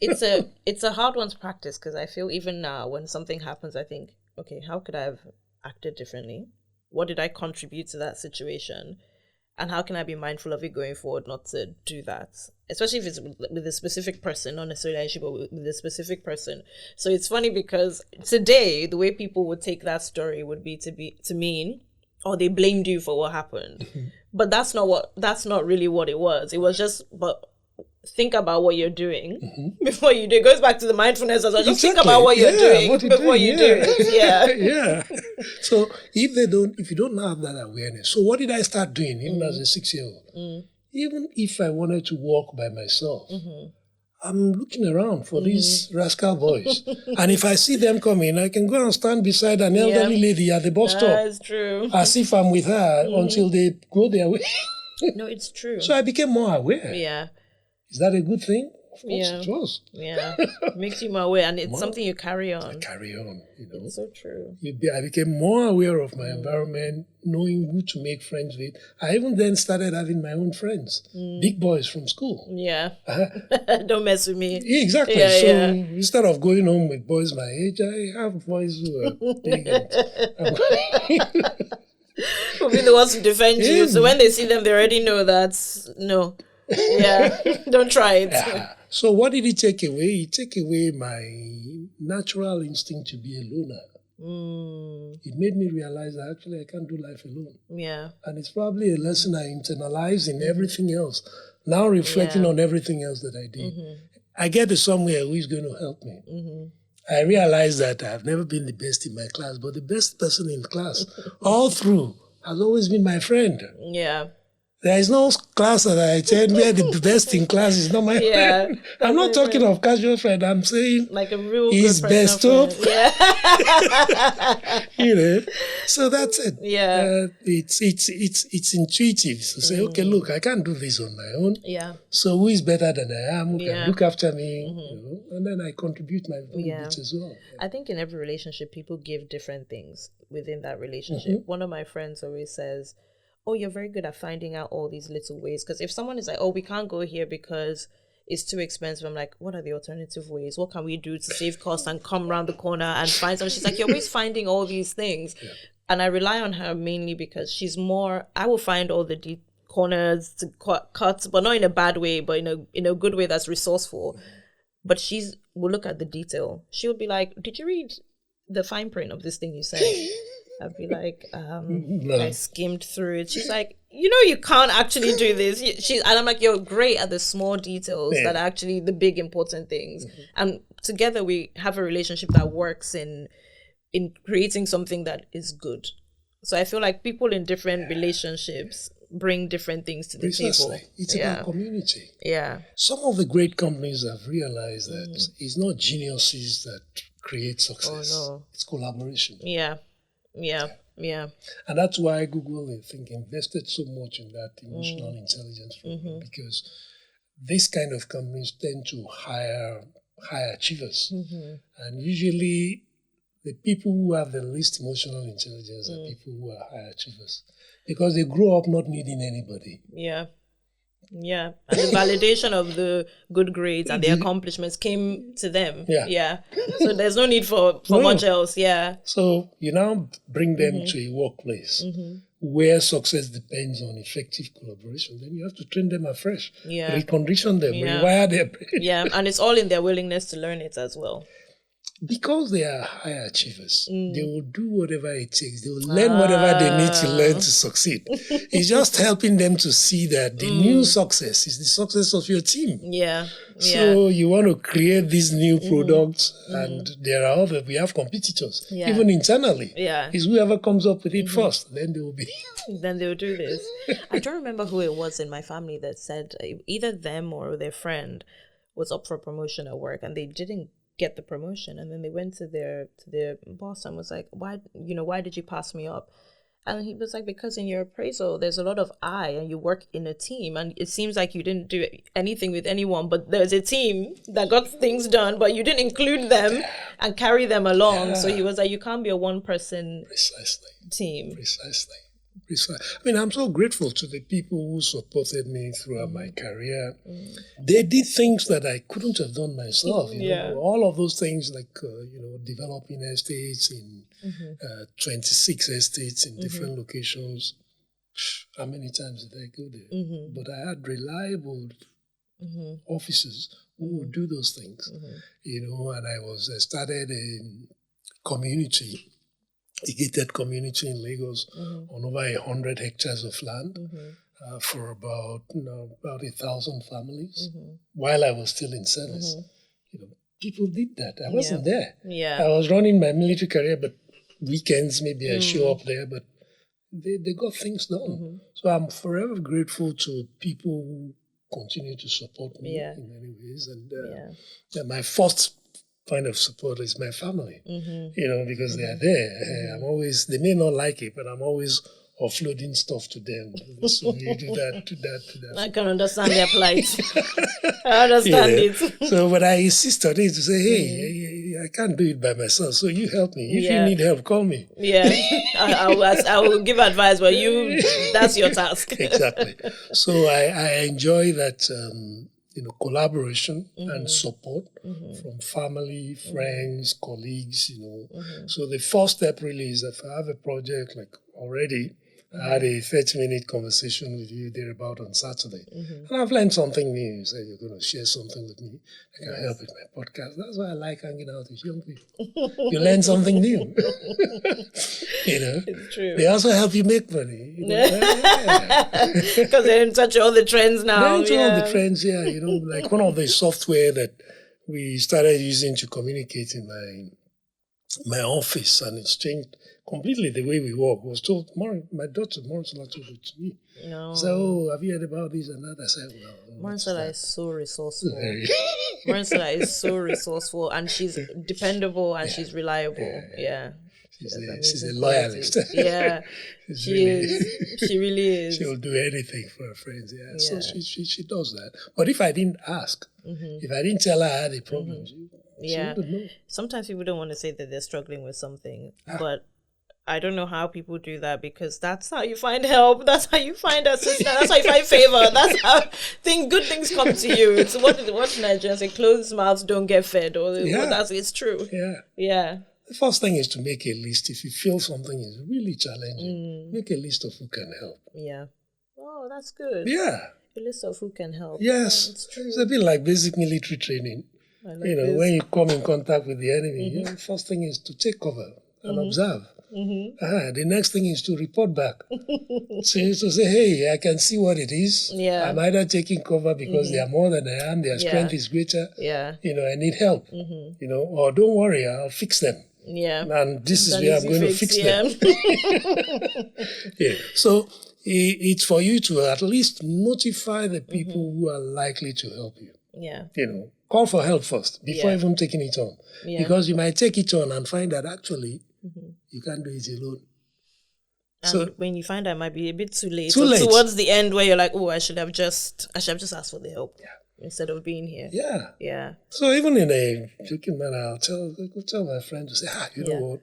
Speaker 2: It's a hard one to practice because I feel even now when something happens, I think, okay, how could I have acted differently? What did I contribute to that situation? And how can I be mindful of it going forward, not to do that? Especially if it's with a specific person, not necessarily an issue, but with a specific person. So it's funny because today, the way people would take that story would be to mean, oh, they blamed you for what happened. But that's not really what it was. It was just, but think about what you're doing before you do. It goes back to the mindfulness as well. Just think about what you're doing before you do it. Yeah.
Speaker 1: Yeah. So if you don't have that awareness, so what did I start doing even as a 6-year-old? Even if I wanted to walk by myself, I'm looking around for these rascal boys. And if I see them coming, I can go and stand beside an elderly lady at the bus stop.
Speaker 2: That's true.
Speaker 1: As if I'm with her until they go their way.
Speaker 2: No, it's true.
Speaker 1: So I became more aware.
Speaker 2: Yeah.
Speaker 1: Is that a good thing? Of course it was.
Speaker 2: Yeah. It makes you more aware, and it's something you carry on.
Speaker 1: I carry on, you know.
Speaker 2: It's so true.
Speaker 1: I became more aware of my environment, knowing who to make friends with. I even then started having my own friends, big boys from school.
Speaker 2: Yeah. Don't mess with me.
Speaker 1: Yeah, exactly.
Speaker 2: Yeah,
Speaker 1: so
Speaker 2: yeah.
Speaker 1: instead of going home with boys my age, I have boys who are big.
Speaker 2: Who'll be the ones to defend you. So when they see them, they already know that's no. Yeah, don't try it.
Speaker 1: Yeah. So what did he take away? He took away my natural instinct to be a loner. It made me realize that actually I can't do life alone.
Speaker 2: Yeah.
Speaker 1: And it's probably a lesson I internalize in everything else. Now reflecting on everything else that I did, I get to somewhere who is going to help me. I realize that I've never been the best in my class, but the best person in class all through has always been my friend.
Speaker 2: Yeah.
Speaker 1: There is no class that I attend where the best in class is not my friend. I'm not talking of casual friend. I'm saying
Speaker 2: like a real
Speaker 1: he's
Speaker 2: good
Speaker 1: best up.
Speaker 2: Yeah.
Speaker 1: You know, so that's it.
Speaker 2: Yeah.
Speaker 1: It's intuitive. So say, okay, look, I can't do this on my own.
Speaker 2: Yeah.
Speaker 1: So who is better than I am? Who can look after me? You know, and then I contribute my bit as well.
Speaker 2: I think in every relationship, people give different things within that relationship. One of my friends always says, oh, you're very good at finding out all these little ways. Because if someone is like, oh, we can't go here because it's too expensive, I'm like, what are the alternative ways? What can we do to save costs and come around the corner and find something? She's like, you're always finding all these things. Yeah. And I rely on her mainly because she's more, I will find all the corners to cuts, but not in a bad way, but in a good way that's resourceful. But will look at the detail. She'll be like, did you read the fine print of this thing you said? I'd be like,
Speaker 1: no.
Speaker 2: I skimmed through it. She's like, you can't actually do this. And I'm like, you're great at the small details that are actually the big important things. And together we have a relationship that works in creating something that is good. So I feel like people in different relationships bring different things to the table.
Speaker 1: It's about community.
Speaker 2: Yeah.
Speaker 1: Some of the great companies have realized that it's not geniuses that create success.
Speaker 2: Oh, no.
Speaker 1: It's collaboration.
Speaker 2: Yeah. And
Speaker 1: that's why Google, I think, invested so much in that emotional intelligence program, because this kind of companies tend to hire high achievers. And usually the people who have the least emotional intelligence are people who are high achievers, because they grow up not needing anybody.
Speaker 2: Yeah, and the validation of the good grades and the accomplishments came to them. Yeah. So there's no need for much else. Yeah.
Speaker 1: So you now bring them to a workplace where success depends on effective collaboration. Then you have to train them afresh, recondition them, rewire their brain.
Speaker 2: Yeah, and it's all in their willingness to learn it as well.
Speaker 1: Because they are high achievers, they will do whatever it takes. They will learn whatever they need to learn to succeed. It's just helping them to see that the new success is the success of your team.
Speaker 2: Yeah.
Speaker 1: So you want to create these new products, and we have competitors, even internally.
Speaker 2: Yeah.
Speaker 1: It's whoever comes up with it first, then they will be.
Speaker 2: Then they'll do this. I don't remember who it was in my family that said either them or their friend was up for promotion at work, and they didn't get the promotion, and then they went to their boss and was like, why did you pass me up? And he was like, because in your appraisal there's a lot of I, and you work in a team, and it seems like you didn't do anything with anyone, but there's a team that got things done, but you didn't include them and carry them along. So he was like, you can't be a one person team.
Speaker 1: Precisely. I mean, I'm so grateful to the people who supported me throughout my career. They did things that I couldn't have done myself. You know, all of those things like, developing estates in 26 estates in different locations. How many times did I go there? But I had reliable officers who would do those things, and I started a community, a gated community in Lagos on over 100 hectares of land for about 1,000 families while I was still in service. People did that. I wasn't there. I was running my military career, but weekends maybe I show up there, but they got things done. So I'm forever grateful to people who continue to support me in many ways. And my first point of support is my family, because they are there. I'm always, they may not like it, but I'm always offloading stuff to them. So you do that.
Speaker 2: I can understand their plight. I understand it.
Speaker 1: So, but I insist on it to say, hey, I can't do it by myself, so you help me. If you need help, call me.
Speaker 2: Yeah, I will give advice, but that's your task.
Speaker 1: Exactly. So I enjoy that, collaboration and support from family, friends, colleagues, So the first step really is if I have a project like already, I had a 30-minute conversation with you thereabout on Saturday. And I've learned something new. You said you're going to share something with me. I can help with my podcast. That's why I like hanging out with young people. You learn something new.
Speaker 2: It's true.
Speaker 1: They also help you make money.
Speaker 2: Because they're in touch with all the trends now.
Speaker 1: They're into all the trends, like one of the software that we started using to communicate in my office, and it's changed completely the way we work. I was told, my daughter, Morrisala, told it to me.
Speaker 2: No.
Speaker 1: So, have you heard about this and that? I said, well...
Speaker 2: Morrisala is so resourceful. Morrisala is so resourceful, and she's dependable, and she's reliable. Yeah.
Speaker 1: She's a loyalist.
Speaker 2: Yeah. She really is.
Speaker 1: She'll do anything for her friends. Yeah. So she does that. But if I didn't ask, if I didn't tell her I had a problem, she wouldn't know.
Speaker 2: Sometimes people don't want to say that they're struggling with something, but I don't know how people do that, because that's how you find help. That's how you find assistance. That's how you find favor. That's how good things come to you. It's what Nigerians say: closed mouths don't get fed. It's true. Yeah.
Speaker 1: The first thing is to make a list. If you feel something is really challenging, make a list of who can help.
Speaker 2: Yeah. Oh, that's good.
Speaker 1: Yeah.
Speaker 2: A list of who can help.
Speaker 1: Yes.
Speaker 2: It's true.
Speaker 1: It's a bit like basic military training. When you come in contact with the enemy, the first thing is to take cover and observe. The next thing is to report back. So to say, hey, I can see what it is.
Speaker 2: Yeah.
Speaker 1: I'm either taking cover because they are more than I am, their strength is greater.
Speaker 2: Yeah.
Speaker 1: I need help. Or don't worry, I'll fix them.
Speaker 2: Yeah.
Speaker 1: And this is where I'm going to fix them. So it's for you to at least notify the people who are likely to help you.
Speaker 2: Yeah.
Speaker 1: Call for help first before even taking it on.
Speaker 2: Yeah.
Speaker 1: Because you might take it on and find that actually you can't do it alone.
Speaker 2: And
Speaker 1: so
Speaker 2: when you find that, it might be a bit too late.
Speaker 1: Too late.
Speaker 2: Towards the end, where you're like, oh, I should have just asked for the help instead of being here.
Speaker 1: Yeah.
Speaker 2: Yeah.
Speaker 1: So even in a joking manner, I could tell my friend to say, you know what,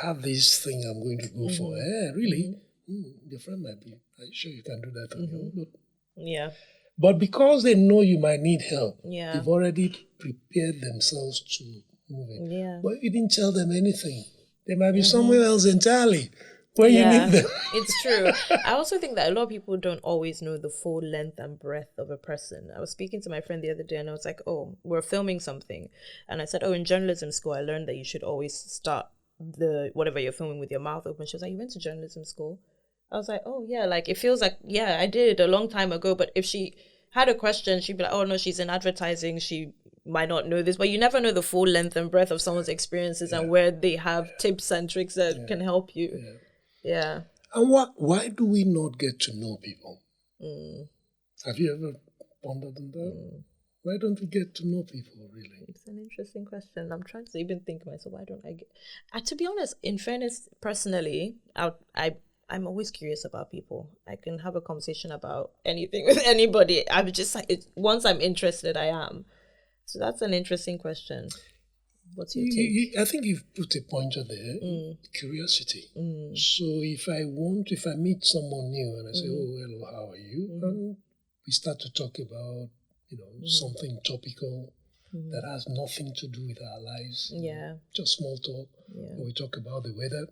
Speaker 1: I have this thing I'm going to go for. Really? Your friend might be, are you sure you can do that on your own?
Speaker 2: Yeah.
Speaker 1: But because they know you might need help, they've already prepared themselves to move in.
Speaker 2: Yeah.
Speaker 1: But you didn't tell them anything. They might be somewhere else entirely when you need them.
Speaker 2: It's true. I also think that a lot of people don't always know the full length and breadth of a person. I was speaking to my friend the other day, and I was like, oh, we're filming something. And I said, oh, in journalism school, I learned that you should always start whatever you're filming with your mouth open. She was like, you went to journalism school? I was like, oh, yeah, like it feels like, I did a long time ago. But if she had a question, she'd be like, oh, no, she's in advertising. She might not know this. But you never know the full length and breadth of someone's experiences and where they have tips and tricks that can help you. Yeah.
Speaker 1: And why do we not get to know people? Have you ever pondered on that? Why don't we get to know people, really?
Speaker 2: It's an interesting question. I'm trying to even think of myself. Why don't I get... to be honest, in fairness, personally, I'm always curious about people. I can have a conversation about anything with anybody. I'm just like, once I'm interested, I am. So that's an interesting question. What's your take?
Speaker 1: I think you've put a pointer there. Curiosity. So if I meet someone new and I say, oh, hello, how are you? And we start to talk about, something topical that has nothing to do with our lives. Just small talk. Or we talk about the weather.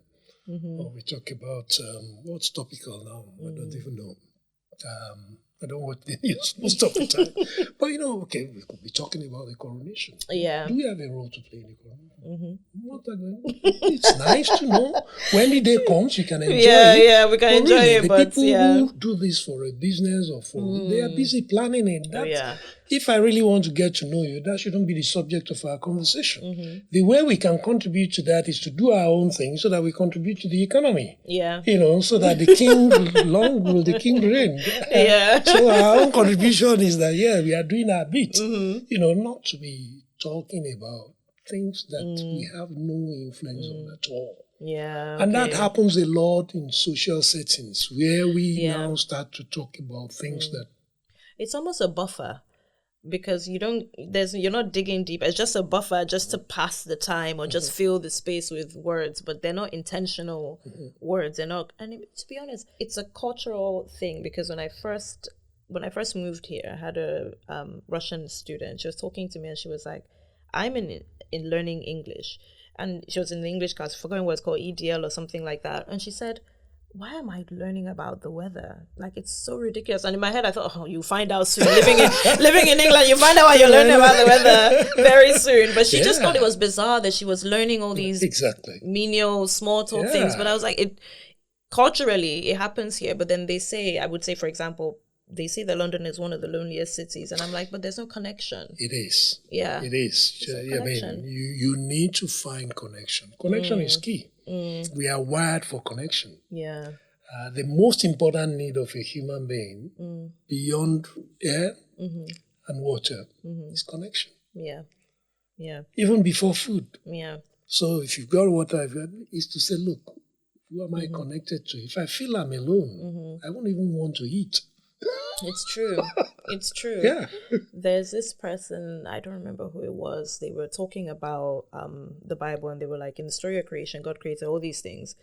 Speaker 1: Or we talk about what's topical now. I don't even know. I don't watch the news most of the time. But, we could be talking about the coronation.
Speaker 2: Yeah.
Speaker 1: Do we have a role to play in the coronation? It's nice to know. When the day comes, you can enjoy it.
Speaker 2: Yeah, we can enjoy it.
Speaker 1: The people who do this for a business or for, they are busy planning it. If I really want to get to know you, that shouldn't be the subject of our conversation. The way we can contribute to that is to do our own thing so that we contribute to the economy.
Speaker 2: Yeah.
Speaker 1: So that the king, long will the king reign.
Speaker 2: Yeah.
Speaker 1: So our own contribution is that, we are doing our bit. Not to be talking about things that we have no influence on at all.
Speaker 2: Yeah.
Speaker 1: And that happens a lot in social settings where we now start to talk about things that...
Speaker 2: It's almost a buffer. Because you're not digging deep. It's just a buffer just to pass the time or just fill the space with words, but they're not intentional words. They're not, and to be honest, it's a cultural thing because when I first moved here, I had a Russian student. She was talking to me and she was like, I'm in learning English. And she was in the English class, forgetting what it's called, EDL or something like that. And she said, why am I learning about the weather? Like, it's so ridiculous. And in my head, I thought, oh, you find out soon. Living in England, you find out why you're learning about the weather very soon. But she just thought it was bizarre that she was learning all these menial, small talk things. But I was like, culturally, it happens here. But then I would say, for example, they say that London is one of the loneliest cities. And I'm like, but there's no connection.
Speaker 1: It is.
Speaker 2: Yeah.
Speaker 1: It is. I mean, you need to find connection. Connection is key. We are wired for connection.
Speaker 2: Yeah.
Speaker 1: The most important need of a human being beyond air and water is connection.
Speaker 2: Yeah. Yeah.
Speaker 1: Even before food.
Speaker 2: Yeah.
Speaker 1: So if you've got water, is to say, look, who am I connected to? If I feel I'm alone, I won't even want to eat.
Speaker 2: It's true. It's true.
Speaker 1: Yeah.
Speaker 2: There's this person, I don't remember who it was. They were talking about the Bible, and they were like, in the story of creation, God created all these things.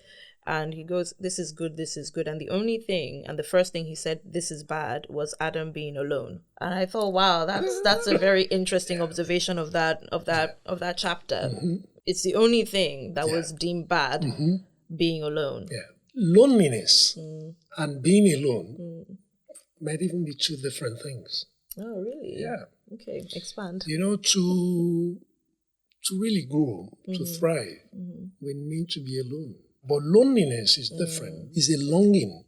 Speaker 2: And he goes, this is good, this is good. And the only thing, and the first thing he said, this is bad, was Adam being alone. And I thought, wow, that's a very interesting observation of that chapter. It's the only thing that was deemed bad, being alone.
Speaker 1: Yeah. Loneliness and being alone might even be two different things.
Speaker 2: Oh, really?
Speaker 1: Yeah.
Speaker 2: Okay, expand.
Speaker 1: You know, to really grow, to thrive, we need to be alone. But loneliness is different. It's a longing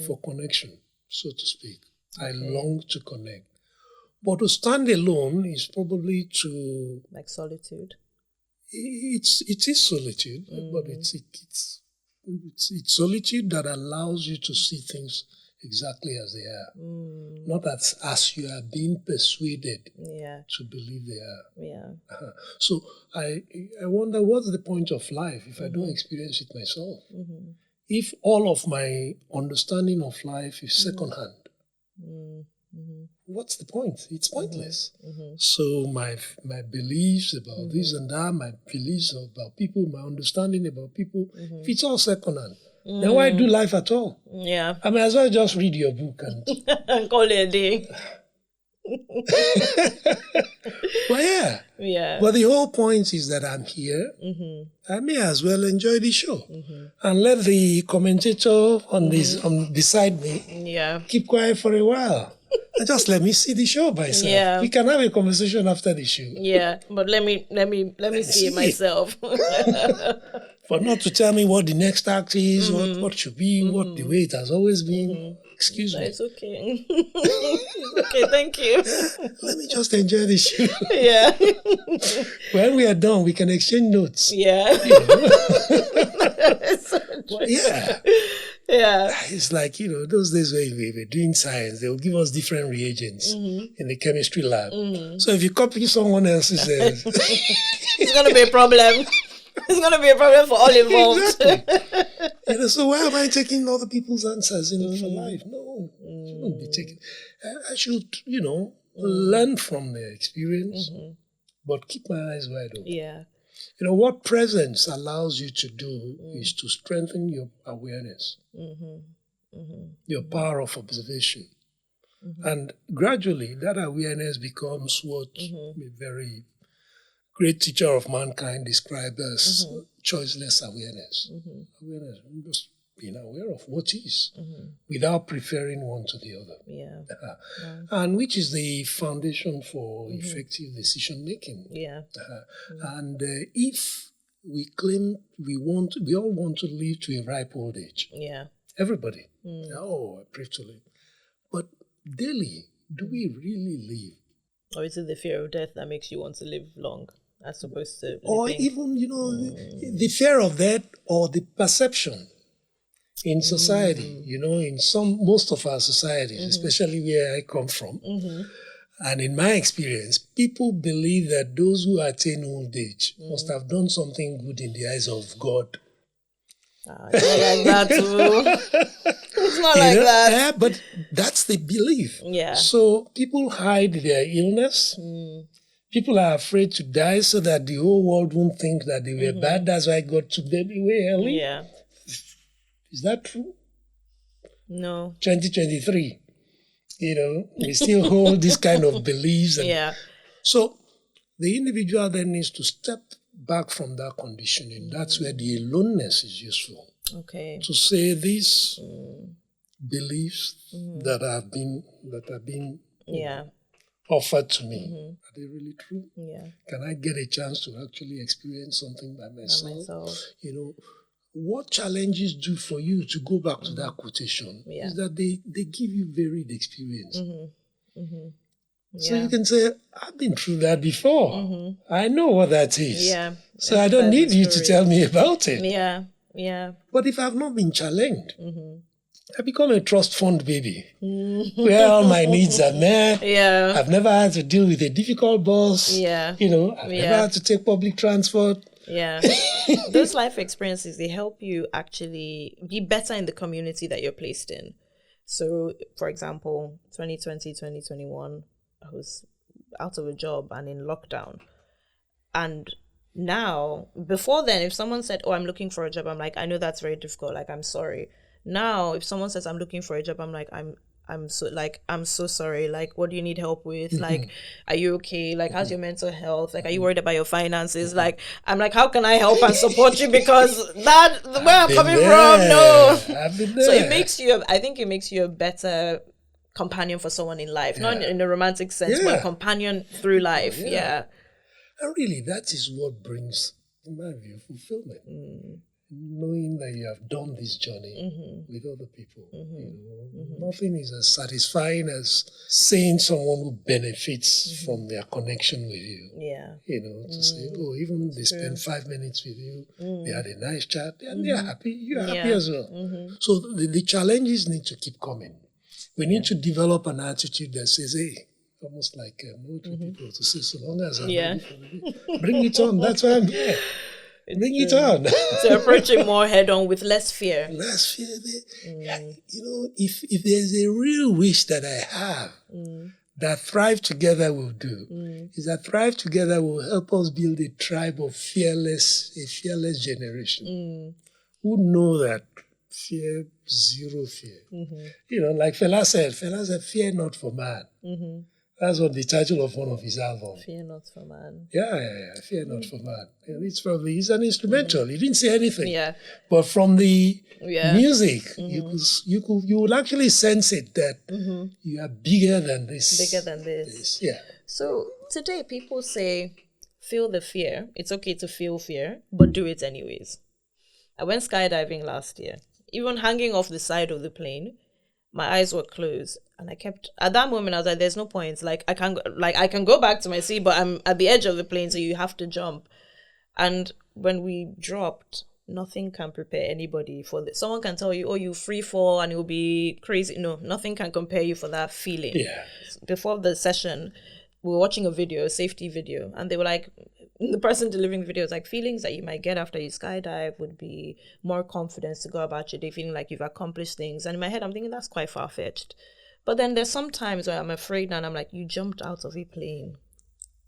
Speaker 1: for connection, so to speak. I long to connect. But to stand alone is probably to...
Speaker 2: Like solitude?
Speaker 1: It is solitude, but it's solitude that allows you to see things exactly as they are, not as you are being persuaded to believe they are.
Speaker 2: Yeah.
Speaker 1: So I wonder, what's the point of life if I don't experience it myself? If all of my understanding of life is secondhand, what's the point? It's pointless. So my beliefs about this and that, my beliefs about people, my understanding about people, if it's all secondhand, then why do life at all?
Speaker 2: Yeah.
Speaker 1: I may as well just read your book and
Speaker 2: call it a day.
Speaker 1: Well, yeah. But the whole point is that I'm here. I may as well enjoy the show and let the commentator on beside me keep quiet for a while. And just let me see the show myself. Yeah. We can have a conversation after the show.
Speaker 2: Yeah, but let me see it myself.
Speaker 1: For not to tell me what the next act is, what should be, what the way it has always been. Excuse me.
Speaker 2: It's okay. It's okay, thank you.
Speaker 1: Let me just enjoy the show.
Speaker 2: Yeah.
Speaker 1: When we are done, we can exchange notes.
Speaker 2: Yeah.
Speaker 1: Yeah.
Speaker 2: Yeah.
Speaker 1: It's like, those days when we were doing science, they will give us different reagents in the chemistry lab. So if you copy someone else's...
Speaker 2: it's going to be a problem. It's going to be a problem for all involved.
Speaker 1: Exactly. So why am I taking other people's answers for life? No, I shouldn't be taking. I should, learn from their experience, but keep my eyes wide open.
Speaker 2: Yeah.
Speaker 1: What presence allows you to do is to strengthen your awareness, your power of observation. And gradually, that awareness becomes what a very great teacher of mankind described as choiceless awareness. Awareness, just being aware of what is without preferring one to the other.
Speaker 2: Yeah.
Speaker 1: And which is the foundation for effective decision making.
Speaker 2: Yeah.
Speaker 1: And if we claim we all want to live to a ripe old age.
Speaker 2: Yeah.
Speaker 1: Everybody. I pray to live. But daily, do we really live?
Speaker 2: Or is it the fear of death that makes you want to live long, as opposed to living?
Speaker 1: Or even, the fear of death or the perception in society, in most of our societies, especially where I come from. And in my experience, people believe that those who attain old age must have done something good in the eyes of God.
Speaker 2: It's not like that, too. It's not like that.
Speaker 1: Yeah, but that's the belief.
Speaker 2: Yeah.
Speaker 1: So people hide their illness. People are afraid to die so that the whole world won't think that they were bad. That's why God took them away early.
Speaker 2: Yeah.
Speaker 1: Is that true?
Speaker 2: No.
Speaker 1: 2023. We still hold this kind of beliefs. So the individual then needs to step back from that conditioning. That's where the aloneness is useful.
Speaker 2: Okay.
Speaker 1: to say these beliefs that have been offered to me, are they really true?
Speaker 2: Yeah.
Speaker 1: Can I get a chance to actually experience something by myself? You know, what challenges do for you to go back to that quotation is that they give you varied experience. So you can say, I've been through that before. I know what that is.
Speaker 2: Yeah.
Speaker 1: So I don't need you to tell me about it.
Speaker 2: Yeah. Yeah.
Speaker 1: But if I've not been challenged, I become a trust fund baby where all my needs are met.
Speaker 2: Yeah.
Speaker 1: I've never had to deal with a difficult boss.
Speaker 2: Yeah.
Speaker 1: You know, I've never had to take public transport.
Speaker 2: Yeah. Those life experiences, they help you actually be better in the community that you're placed in. So, for example, 2020, 2021, I was out of a job and in lockdown. And now, before then, if someone said, oh, I'm looking for a job, I'm like, I know that's very difficult. Like, I'm sorry. Now, if someone says I'm looking for a job, I'm like, I'm so sorry. Like, what do you need help with? Like, are you okay? Like, how's your mental health? Like, are you worried about your finances? Like, I'm like, how can I help and support you? Because that, where I'm coming from, no. So it makes you, I think it makes you a better companion for someone in life. Not in a romantic sense, but a companion through life. Yeah.
Speaker 1: And really, that is what brings, in my view, fulfillment. Knowing that you have done this journey with other people. You know, nothing is as satisfying as seeing someone who benefits from their connection with you.
Speaker 2: Yeah.
Speaker 1: You know, to say, oh, even they spend 5 minutes with you, they had a nice chat, and they're happy, you're happy as well. So the challenges need to keep coming. We need to develop an attitude that says, hey, almost like military people to say, so long as I'm ready for the bring it on, that's why I'm here. Bring it on.
Speaker 2: To approach it more head on with less fear.
Speaker 1: Less fear. You know, if there's a real wish that I have that Thrive Together will do, is that Thrive Together will help us build a tribe of a fearless generation who know that fear, zero fear. You know, like Fela said, fear not for man. That's what the title of one of his albums.
Speaker 2: Fear not for man.
Speaker 1: Yeah. Fear not for man. It's an instrumental. He didn't say anything.
Speaker 2: Yeah.
Speaker 1: But from the music, you would actually sense it that you are bigger than this.
Speaker 2: Bigger than this.
Speaker 1: Yeah.
Speaker 2: So today people say, feel the fear. It's okay to feel fear, but do it anyways. I went skydiving last year. Even hanging off the side of the plane, my eyes were closed, and I kept, at that moment I was like, there's no point, like I can go back to my seat, but I'm at the edge of the plane, so you have to jump. And when we dropped, nothing can prepare anybody for this. Someone can tell you, oh, you free fall and it will be crazy. No, nothing can compare you for that feeling.
Speaker 1: Yeah.
Speaker 2: Before the session, we were watching a safety video, and they were like, the person delivering the video was like, feelings that you might get after you skydive would be more confidence to go about your day, feeling like you've accomplished things. And in my head, I'm thinking that's quite far-fetched. But then there's some times where I'm afraid and I'm like, you jumped out of a plane.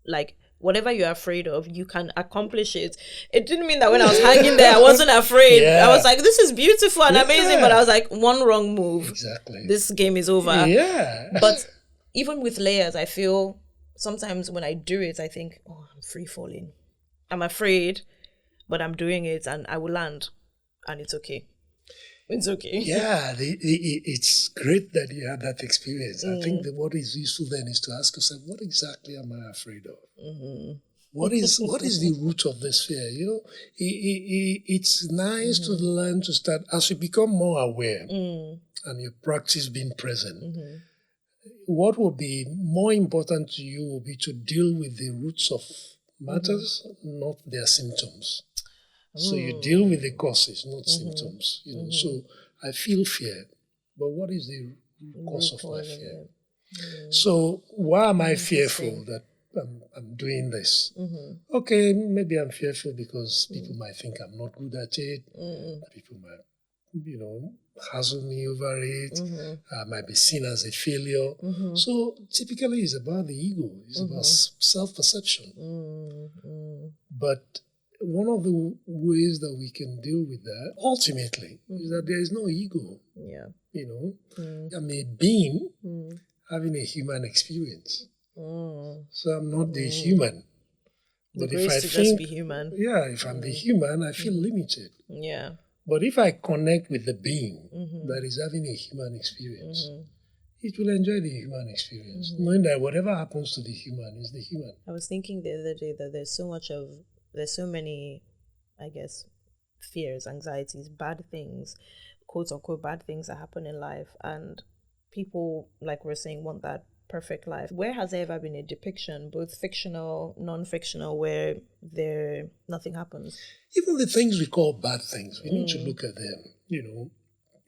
Speaker 2: Like, whatever you're afraid of, you can accomplish it. It didn't mean that when I was hanging there, I wasn't afraid. I was like, this is beautiful and amazing. But I was like, one wrong move.
Speaker 1: Exactly.
Speaker 2: This game is over.
Speaker 1: Yeah.
Speaker 2: But even with layers, I feel sometimes when I do it, I think, oh, I'm free falling. I'm afraid, but I'm doing it and I will land. And it's okay. It's okay.
Speaker 1: Yeah, it's great that you had that experience. I think that what is useful then is to ask yourself, what exactly am I afraid of? What is the root of this fear? You know, it's nice to learn to start, as you become more aware and you practice being present, what will be more important to you will be to deal with the roots of matters, not their symptoms. So you deal with the causes, not symptoms. You know, so I feel fear, but what is the cause of my fear? So why am I fearful that I'm doing this? Okay, maybe I'm fearful because people might think I'm not good at it. People might, hassle me over it. I might be seen as a failure. So typically it's about the ego. It's about self-perception. But one of the ways that we can deal with that, ultimately, is that there is no ego.
Speaker 2: Yeah.
Speaker 1: I'm a being having a human experience. So I'm not the human. But if I think,
Speaker 2: just be human.
Speaker 1: if I'm the human, I feel limited.
Speaker 2: Yeah.
Speaker 1: But if I connect with the being that is having a human experience, it will enjoy the human experience, knowing that whatever happens to the human is the human.
Speaker 2: I was thinking the other day that there's so many, I guess, fears, anxieties, bad things, quote unquote, bad things that happen in life. And people, like we're saying, want that perfect life. Where has there ever been a depiction, both fictional, non-fictional, where nothing happens?
Speaker 1: Even the things we call bad things, we need to look at them.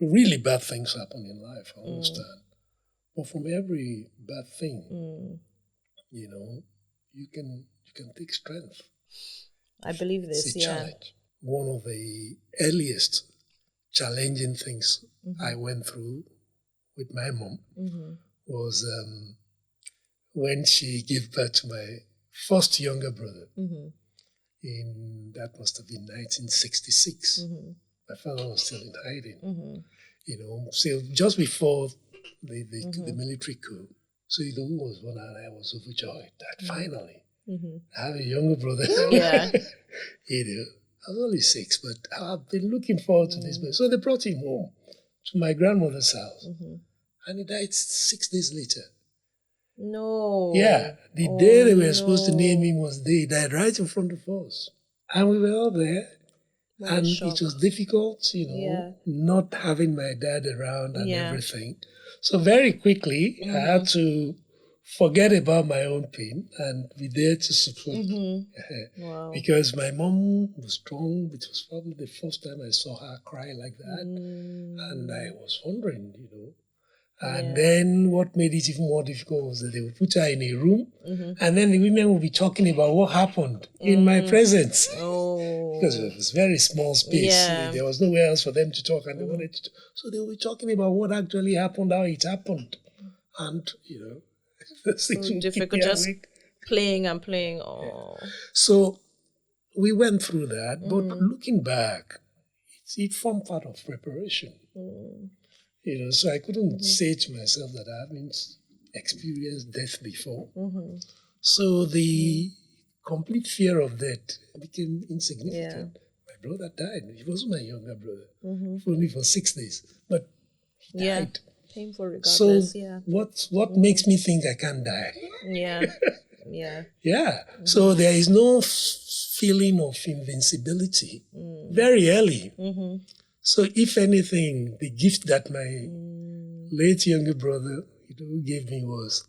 Speaker 1: Really bad things happen in life, I understand. But from every bad thing, you can take strength.
Speaker 2: I believe this,
Speaker 1: it's a challenge. One of the earliest challenging things I went through with my mom was when she gave birth to my first younger brother. That must have been 1966. My father was still in hiding. So just before the military coup. So Idowu was born and I was overjoyed that finally I have a younger brother.
Speaker 2: Yeah.
Speaker 1: I was only 6, but I've been looking forward to this. So they brought him home to my grandmother's house. And he died 6 days later.
Speaker 2: No.
Speaker 1: Yeah. The day they were supposed to name him was the day he died, right in front of us. And we were all there. And it was difficult, not having my dad around and everything. So very quickly, I had to forget about my own pain and be there to support.
Speaker 2: Wow.
Speaker 1: Because my mom was strong. It was probably the first time I saw her cry like that. And I was wondering, And then what made it even more difficult was that they would put her in a room and then the women would be talking about what happened in my presence. Because it was a very small space.
Speaker 2: Yeah.
Speaker 1: There was nowhere else for them to talk and they wanted to. So they were talking about what actually happened, how it happened. And,
Speaker 2: so difficult, just playing and playing.
Speaker 1: So we went through that, but looking back, it formed part of preparation. So I couldn't say to myself that I haven't experienced death before. So the complete fear of death became insignificant. My brother died. He wasn't my younger brother. Only for 6 days. But he died.
Speaker 2: Painful regardless,
Speaker 1: so what makes me think I can't die?
Speaker 2: Yeah.
Speaker 1: So there is no feeling of invincibility very early. So if anything, the gift that my late younger brother gave me was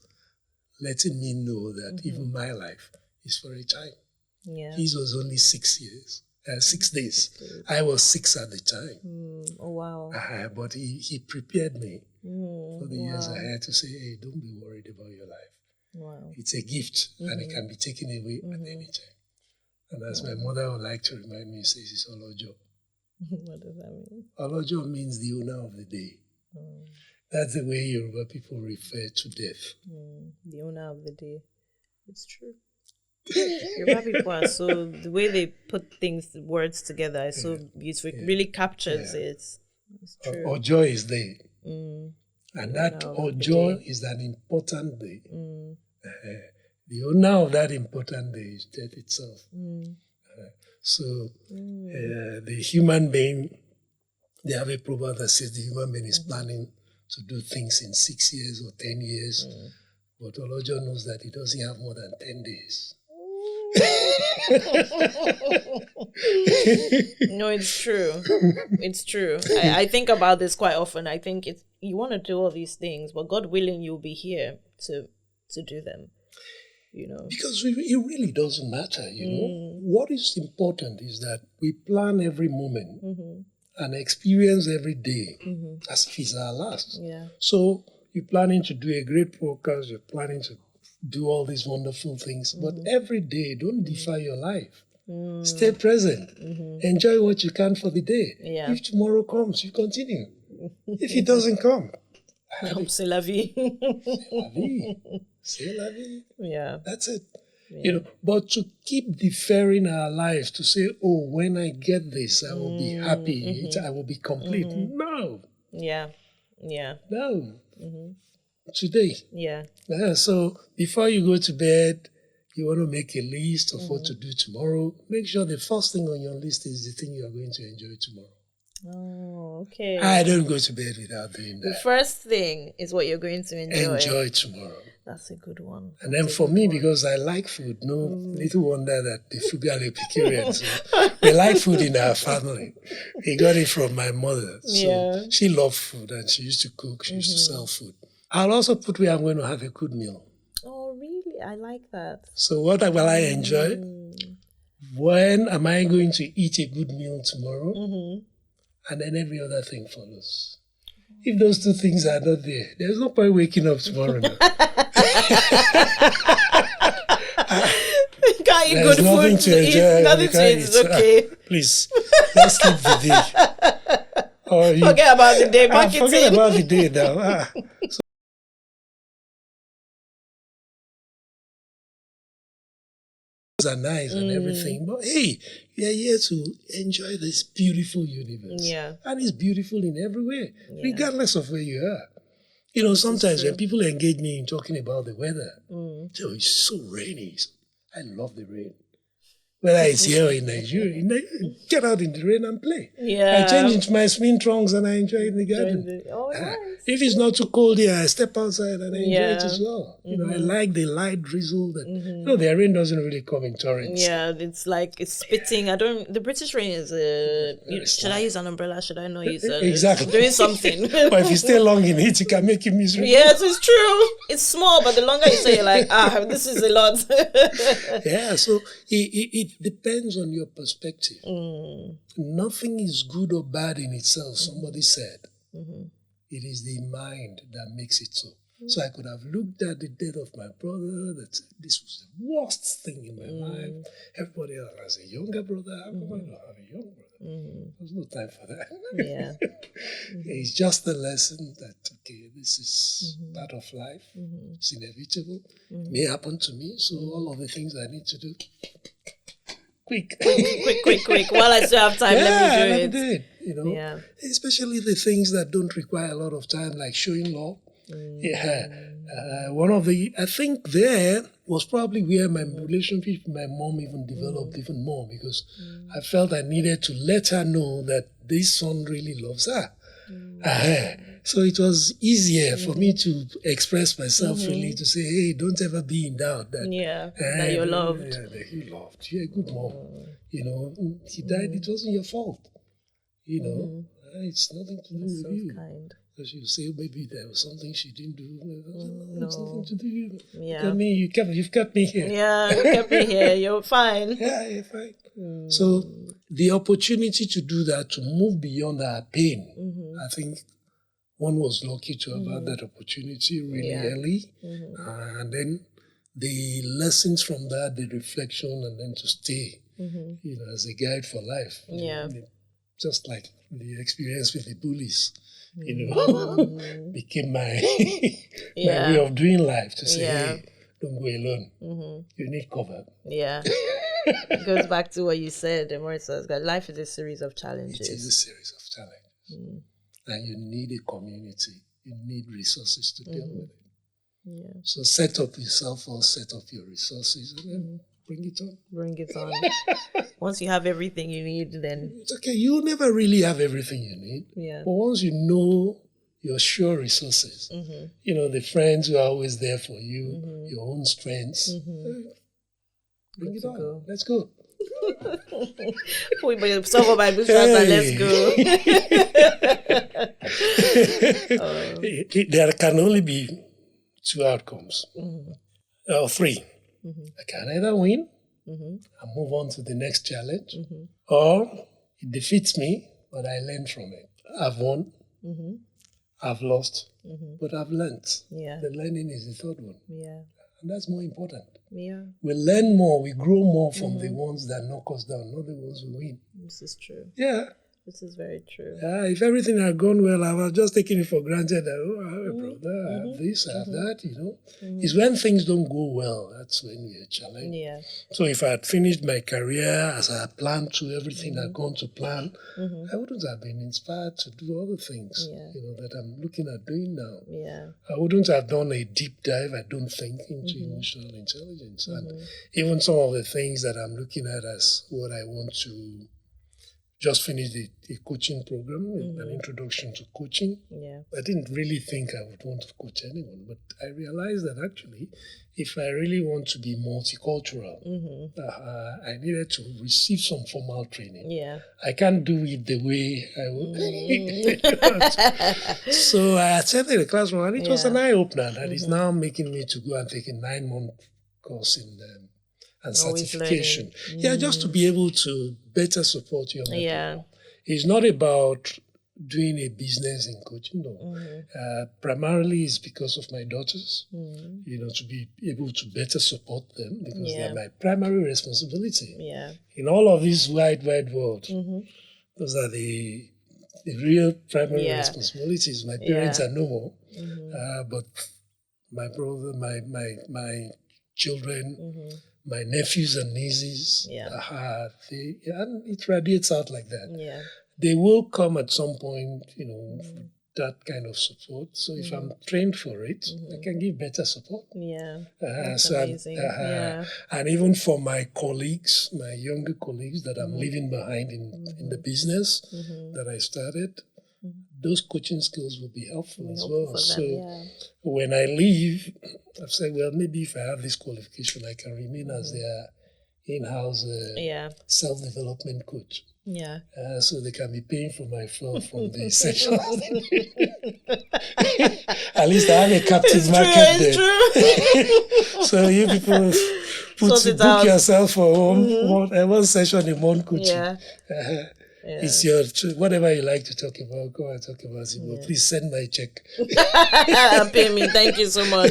Speaker 1: letting me know that even my life is for a time. His was only 6 years. 6 days. I was 6 at the time.
Speaker 2: Oh, wow.
Speaker 1: But he prepared me for the years ahead to say, hey, don't be worried about your life.
Speaker 2: Wow.
Speaker 1: It's a gift and it can be taken away at any time. And as my mother would like to remind me, says it's Olojo.
Speaker 2: What does that mean?
Speaker 1: Olojo means the owner of the day. That's the way Yoruba people refer to death.
Speaker 2: The owner of the day. It's true. Yoruba people are so, the way they put words together, is so beautiful. It really captures it. It's true.
Speaker 1: Ojo is there. And that Ojo is an important day. The owner of that important day is death itself. So the human being, they have a proverb that says the human being is planning to do things in 6 years or 10 years. But Olojo knows that he doesn't have more than 10 days.
Speaker 2: No, it's true. It's true. I think about this quite often. I think you want to do all these things, but God willing, you'll be here to do them.
Speaker 1: Because it really doesn't matter. What is important is that we plan every moment and experience every day as if it's our last. So you're planning to do a great podcast. You're planning to do all these wonderful things, but every day, don't defy your life. Stay present. Enjoy what you can for the day. If tomorrow comes, you continue. If it doesn't come,
Speaker 2: c'est la vie.
Speaker 1: C'est la vie.
Speaker 2: Yeah.
Speaker 1: That's it. But to keep deferring our lives to say, oh, when I get this, I will be happy. I will be complete. No.
Speaker 2: Yeah.
Speaker 1: No. Today.
Speaker 2: Yeah.
Speaker 1: So before you go to bed, you want to make a list of what to do tomorrow. Make sure the first thing on your list is the thing you are going to enjoy tomorrow.
Speaker 2: Oh, okay.
Speaker 1: I don't go to bed without doing
Speaker 2: The
Speaker 1: that.
Speaker 2: first thing is what you're going to enjoy.
Speaker 1: Enjoy tomorrow.
Speaker 2: That's a good one.
Speaker 1: And then for me, because I like food, little wonder that the frugal Epicureans, we like food in our family. We got it from my mother. So she loved food and she used to cook, she used to sell food. I'll also put where I'm going to have a good meal.
Speaker 2: Oh, really? I like that.
Speaker 1: So what will I enjoy? When am I going to eat a good meal tomorrow? And then every other thing follows. If those two things are not there, there's no point waking up tomorrow.
Speaker 2: Can't eat good
Speaker 1: nothing
Speaker 2: food.
Speaker 1: to enjoy.
Speaker 2: Nothing to eat is okay.
Speaker 1: Please, let's sleep the day. Or
Speaker 2: forget about the day.
Speaker 1: Forget about the day now. Are nice and everything, but hey, we are here to enjoy this beautiful universe.
Speaker 2: Yeah.
Speaker 1: And it's beautiful in every way, regardless of where you are. You know, sometimes when people engage me in talking about the weather, so it's so rainy. I love the rain. Whether it's here or in Nigeria, get out in the rain and play.
Speaker 2: Yeah.
Speaker 1: I change into my swim trunks and I enjoy it in the garden.
Speaker 2: Nice.
Speaker 1: If it's not too cold here, I step outside and I enjoy it as well. You know, I like the light drizzle. That you know, the rain doesn't really come in torrents.
Speaker 2: Yeah, it's like it's spitting. The British rain is should I use an umbrella? Should I not use it?
Speaker 1: Exactly.
Speaker 2: It's doing something.
Speaker 1: But if you stay long in it, it can make you miserable.
Speaker 2: Yes, it's true. It's small, but the longer you stay, you're like, this is a lot.
Speaker 1: Yeah, so it depends on your perspective. Nothing is good or bad in itself, somebody said. It is the mind that makes it so. So I could have looked at the death of my brother, that this was the worst thing in my life. Everybody else has a younger brother. How come I don't have a young brother? There's no time for that.
Speaker 2: Yeah.
Speaker 1: It's just a lesson that, okay, this is part of life. It's inevitable. It may happen to me. So all of the things I need to do, quick.
Speaker 2: While I still have time, let me do it.
Speaker 1: You know, especially the things that don't require a lot of time, like showing love. One of the, I think there was probably where my relationship with my mom even developed even more, because I felt I needed to let her know that this son really loves her. So it was easier for me to express myself freely, to say, hey, don't ever be in doubt that,
Speaker 2: that you're loved.
Speaker 1: Yeah, that he loved. You're a good mom. You know, he died, it wasn't your fault. You know, it's nothing to do with you.
Speaker 2: Kind.
Speaker 1: Because you say maybe there was something she didn't do. It's nothing to do with it.
Speaker 2: Yeah.
Speaker 1: Look at me, you've kept me here.
Speaker 2: Yeah, you kept me here. You're fine.
Speaker 1: Yeah, you're fine. So the opportunity to do that, to move beyond our pain, I think one was lucky to have had that opportunity really early. And then the lessons from that, the reflection, and then to stay, you know, as a guide for life.
Speaker 2: Yeah.
Speaker 1: Just like the experience with the bullies, you know, became my way of doing life, to say, hey, don't go alone. You need cover.
Speaker 2: Yeah. It goes back to what you said, Maurice. Life is a series of challenges.
Speaker 1: It is a series of challenges. And you need a community. You need resources to deal with it.
Speaker 2: Yeah.
Speaker 1: So set up yourself or set up your resources and then bring it on.
Speaker 2: Bring it on. Once you have everything you need, then
Speaker 1: it's okay. You'll never really have everything you need.
Speaker 2: Yeah.
Speaker 1: But once you know your sure resources, you know, the friends who are always there for you, your own strengths, bring it on. Go. Let's go.
Speaker 2: Some of my bootstraps and let's go.
Speaker 1: There can only be two outcomes, or three. I can either win and move on to the next challenge, or it defeats me, but I learn from it. I've won, I've lost, but I've learned.
Speaker 2: Yeah.
Speaker 1: The learning is the third one.
Speaker 2: Yeah.
Speaker 1: And that's more important.
Speaker 2: Yeah.
Speaker 1: We learn more, we grow more from the ones that knock us down, not the ones who win.
Speaker 2: This is true.
Speaker 1: Yeah.
Speaker 2: This is very true.
Speaker 1: If everything had gone well, I was just taking it for granted that, I have a brother, I have this, I have that, you know. It's when things don't go well, that's when we're challenged.
Speaker 2: Yeah.
Speaker 1: So if I had finished my career as I had planned to, everything had gone to plan, I wouldn't have been inspired to do other things, you know, that I'm looking at doing now.
Speaker 2: Yeah.
Speaker 1: I wouldn't have done a deep dive, I don't think, into emotional intelligence. And even some of the things that I'm looking at as what I want to just finished a coaching program, an introduction to coaching.
Speaker 2: Yeah.
Speaker 1: I didn't really think I would want to coach anyone, but I realized that actually, if I really want to be multicultural, I needed to receive some formal training.
Speaker 2: Yeah.
Speaker 1: I can't do it the way I would. So I attended the classroom, and it was an eye-opener that is now making me to go and take a 9-month course in and certification. Yeah, just to be able to better support young people. It's not about doing a business in coaching, no. Primarily it's because of my daughters, to be able to better support them, because they're my primary responsibility.
Speaker 2: Yeah.
Speaker 1: In all of this wide world, those are the real primary responsibilities. My parents are no more, but my brother, my children, my nephews and nieces, and it radiates out like that.
Speaker 2: Yeah.
Speaker 1: They will come at some point, that kind of support. So if I'm trained for it, I can give better support.
Speaker 2: Yeah, that's amazing.
Speaker 1: And even for my colleagues, my younger colleagues that I'm leaving behind in the business that I started, those coaching skills will be helpful as well. So when I leave, I've said, well, maybe if I have this qualification, I can remain as their in-house self-development coach.
Speaker 2: Yeah.
Speaker 1: So they can be paying for my phone from the session. At least I have a captive market there. So you people book yourself for one session in one coaching. It's your whatever you like to talk about. Go and talk about it. But please send my check.
Speaker 2: Pay me. Thank you so much.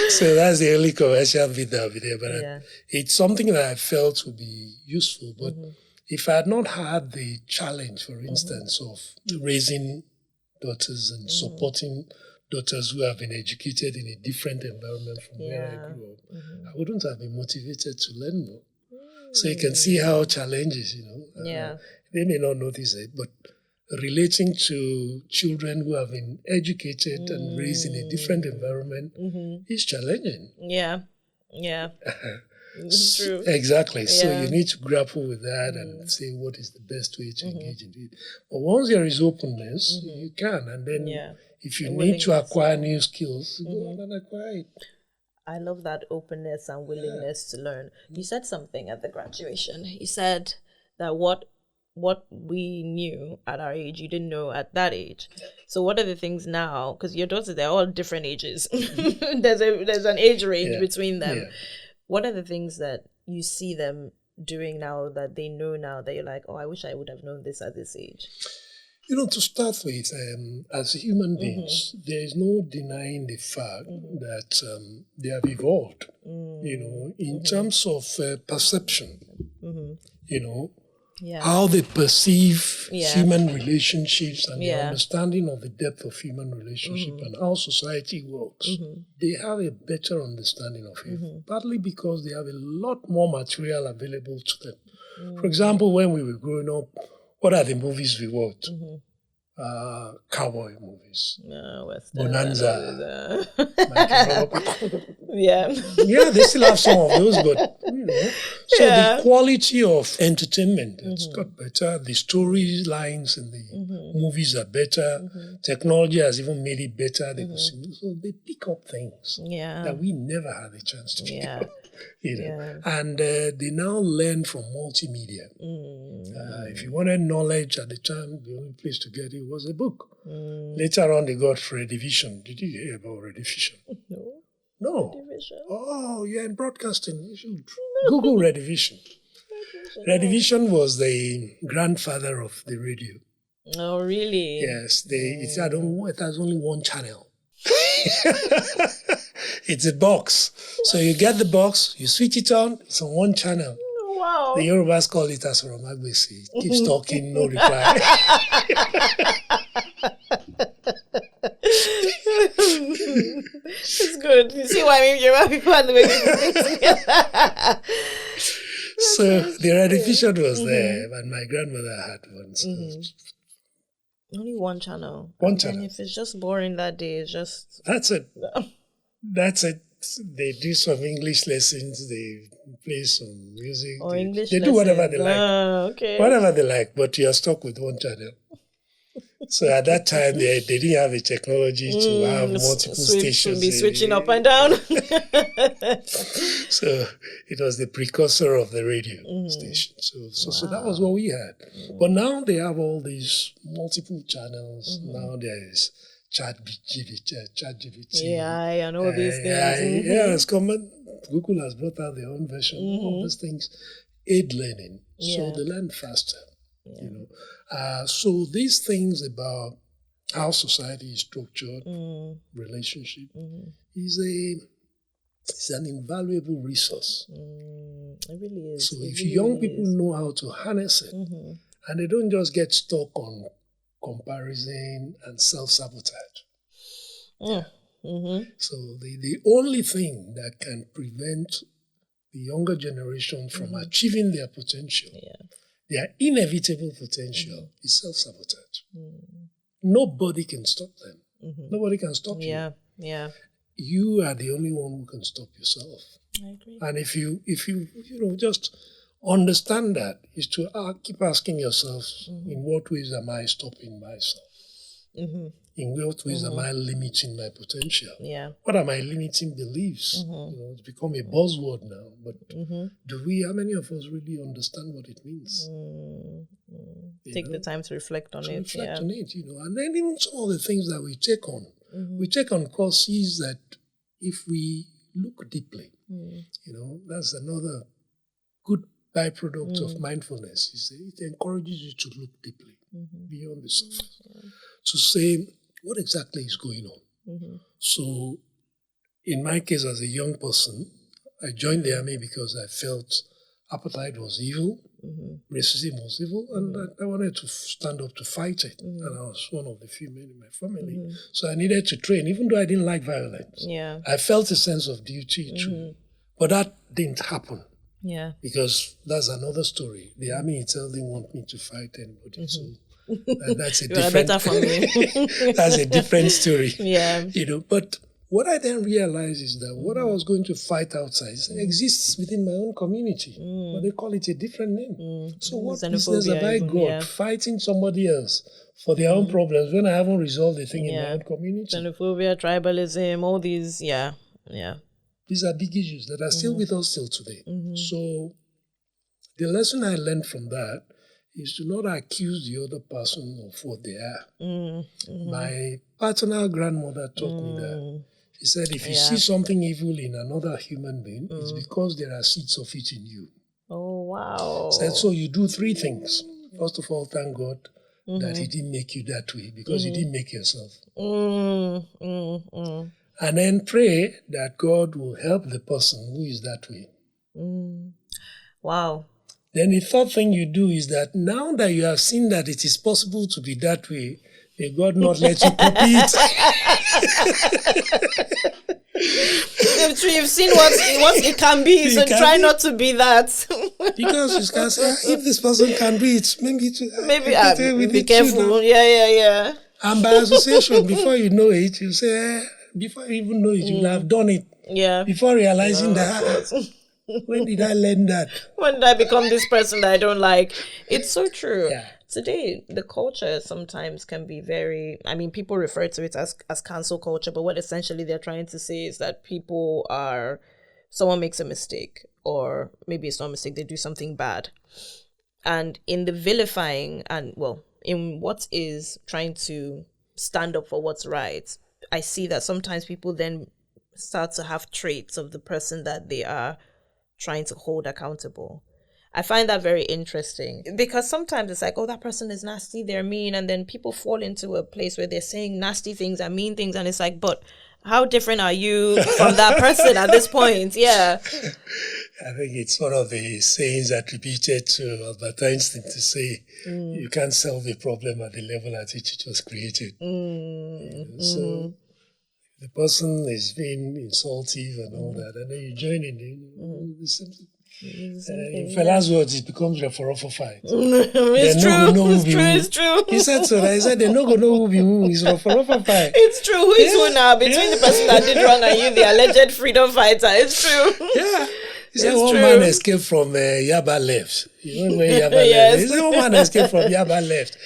Speaker 1: So that's the only commercial bit that will be there. But it's something that I felt would be useful. But if I had not had the challenge, for instance, of raising daughters and supporting daughters who have been educated in a different environment from where I grew up, I wouldn't have been motivated to learn more. So you can see how challenges, they may not notice it, but relating to children who have been educated and raised in a different environment is challenging.
Speaker 2: Yeah. It's true.
Speaker 1: Exactly. So you need to grapple with that and say what is the best way to engage in it. But once there is openness, you can. And then if you need to acquire new skills, go on and acquire it.
Speaker 2: I love that openness and willingness to learn. You said something at the graduation. You said that what we knew at our age, you didn't know at that age. So what are the things now? Because your daughters, they're all different ages. There's an age range between them. Yeah. What are the things that you see them doing now that they know now that you're like, oh, I wish I would have known this at this age?
Speaker 1: To start with, as human beings, there is no denying the fact that they have evolved, in terms of perception, how they perceive human relationships and their understanding of the depth of human relationship and how society works. They have a better understanding of it, partly because they have a lot more material available to them. For example, when we were growing up, what are the movies we watched? Cowboy movies. Bonanza. They still have some of those, but So the quality of entertainment has got better. The storylines in the movies are better. Technology has even made it better. So they pick up things that we never had a chance to pick up. And they now learn from multimedia. If you wanted knowledge at the time, the only place to get it was a book. Later on, they got Redivision. Did you hear about Redivision? No. Redivision? Oh, you're in broadcasting. You should Google Redivision. Redivision was the grandfather of the radio.
Speaker 2: Oh, really?
Speaker 1: Yes. It has only one channel. It's a box. So you get the box, you switch it on, it's on one channel.
Speaker 2: Wow.
Speaker 1: The Yorubas call it Asoromagbesi. Keeps talking, no reply.
Speaker 2: It's good. You see why Yoruba people are the way people think together.
Speaker 1: So the Redivision was there, but my grandmother had one. So
Speaker 2: only one channel.
Speaker 1: One channel.
Speaker 2: And if it's just boring that day, it's just...
Speaker 1: That's it. That's it. they do some English lessons, they play some music,
Speaker 2: or English
Speaker 1: they do whatever they like.
Speaker 2: Okay.
Speaker 1: Whatever they like, but you're stuck with one channel. So at that time, they didn't have a technology to have multiple stations.
Speaker 2: To be switching up and down.
Speaker 1: So it was the precursor of the radio station. So that was what we had. But now they have all these multiple channels. Now there's ChatGPT.
Speaker 2: AI and all these things.
Speaker 1: Yeah, it's common. Google has brought out their own version. All these things aid learning. So they learn faster. You know, so these things about how society is structured, relationship, is an invaluable resource.
Speaker 2: It really is.
Speaker 1: So if young people know how to harness it, and they don't just get stuck on comparison and self-sabotage. So the only thing that can prevent the younger generation from achieving their potential, their inevitable potential, is self-sabotage. Nobody can stop them. Nobody can stop you.
Speaker 2: Yeah.
Speaker 1: You are the only one who can stop yourself.
Speaker 2: I agree.
Speaker 1: And if you just understand that, is to keep asking yourself, in what ways am I stopping myself? In what ways am I limiting my potential?
Speaker 2: Yeah.
Speaker 1: What are my limiting beliefs? It's become a buzzword now, but how many of us really understand what it means?
Speaker 2: Take the time to reflect on it.
Speaker 1: Reflect on it, and then even some of the things that we take on. We take on courses that if we look deeply, that's another good byproduct of mindfulness. It encourages you to look deeply beyond the surface. To say, what exactly is going on? So, in my case, as a young person, I joined the army because I felt apartheid was evil, racism was evil, and I wanted to stand up to fight it. And I was one of the few men in my family. So I needed to train, even though I didn't like violence.
Speaker 2: Yeah.
Speaker 1: I felt a sense of duty too. But that didn't happen.
Speaker 2: Yeah.
Speaker 1: Because that's another story. The army itself didn't want me to fight anybody. So that's a that's a different story.
Speaker 2: Yeah.
Speaker 1: But what I then realized is that what I was going to fight outside exists within my own community, but they call it a different name. So what business have I got fighting somebody else for their own problems when I haven't resolved the thing in my own community?
Speaker 2: Xenophobia, tribalism, all these,
Speaker 1: These are big issues that are still with us till today. So the lesson I learned from that is to not accuse the other person of what they are. My paternal grandmother taught me that. She said, if you see something evil in another human being, it's because there are seeds of it in you.
Speaker 2: Oh, wow.
Speaker 1: Said, so you do three things. First of all, thank God that He didn't make you that way, because you didn't make yourself. And then pray that God will help the person who is that way.
Speaker 2: Wow.
Speaker 1: Then the third thing you do is that now that you have seen that it is possible to be that way, may God not let you copy it.
Speaker 2: You've seen what it can be, so try not to be that.
Speaker 1: Because you can say, if this person can do it, maybe
Speaker 2: be careful. Yeah.
Speaker 1: And by association, before you know it, you say, before you even know it, you have done it.
Speaker 2: Yeah.
Speaker 1: Before realizing that, when did I learn that?
Speaker 2: When did I become this person that I don't like? It's so true.
Speaker 1: Yeah.
Speaker 2: Today, the culture sometimes can be people refer to it as cancel culture, but what essentially they're trying to say is that someone makes a mistake, or maybe it's not a mistake, they do something bad. And in the vilifying in what is trying to stand up for what's right, I see that sometimes people then start to have traits of the person that they are trying to hold accountable. I find that very interesting, because sometimes it's like, oh, that person is nasty, they're mean, and then people fall into a place where they're saying nasty things and mean things, and it's like, but how different are you from that person at this point? Yeah.
Speaker 1: I think it's one of the sayings attributed to Albert Einstein to say, you can't solve a problem at the level at which it was created. So the person is being insultive and all that, and then you join in. In Fela's words, it becomes a for fight.
Speaker 2: It's true.
Speaker 1: He said so. I said, they're not going to know who be who. It's for fight.
Speaker 2: It's true. Who is who now? Between the person that did wrong and you, the alleged freedom fighter. It's true.
Speaker 1: Yeah. He said, one man escaped from Yaba left. You know where Yaba left? He said, one man escaped from Yaba left.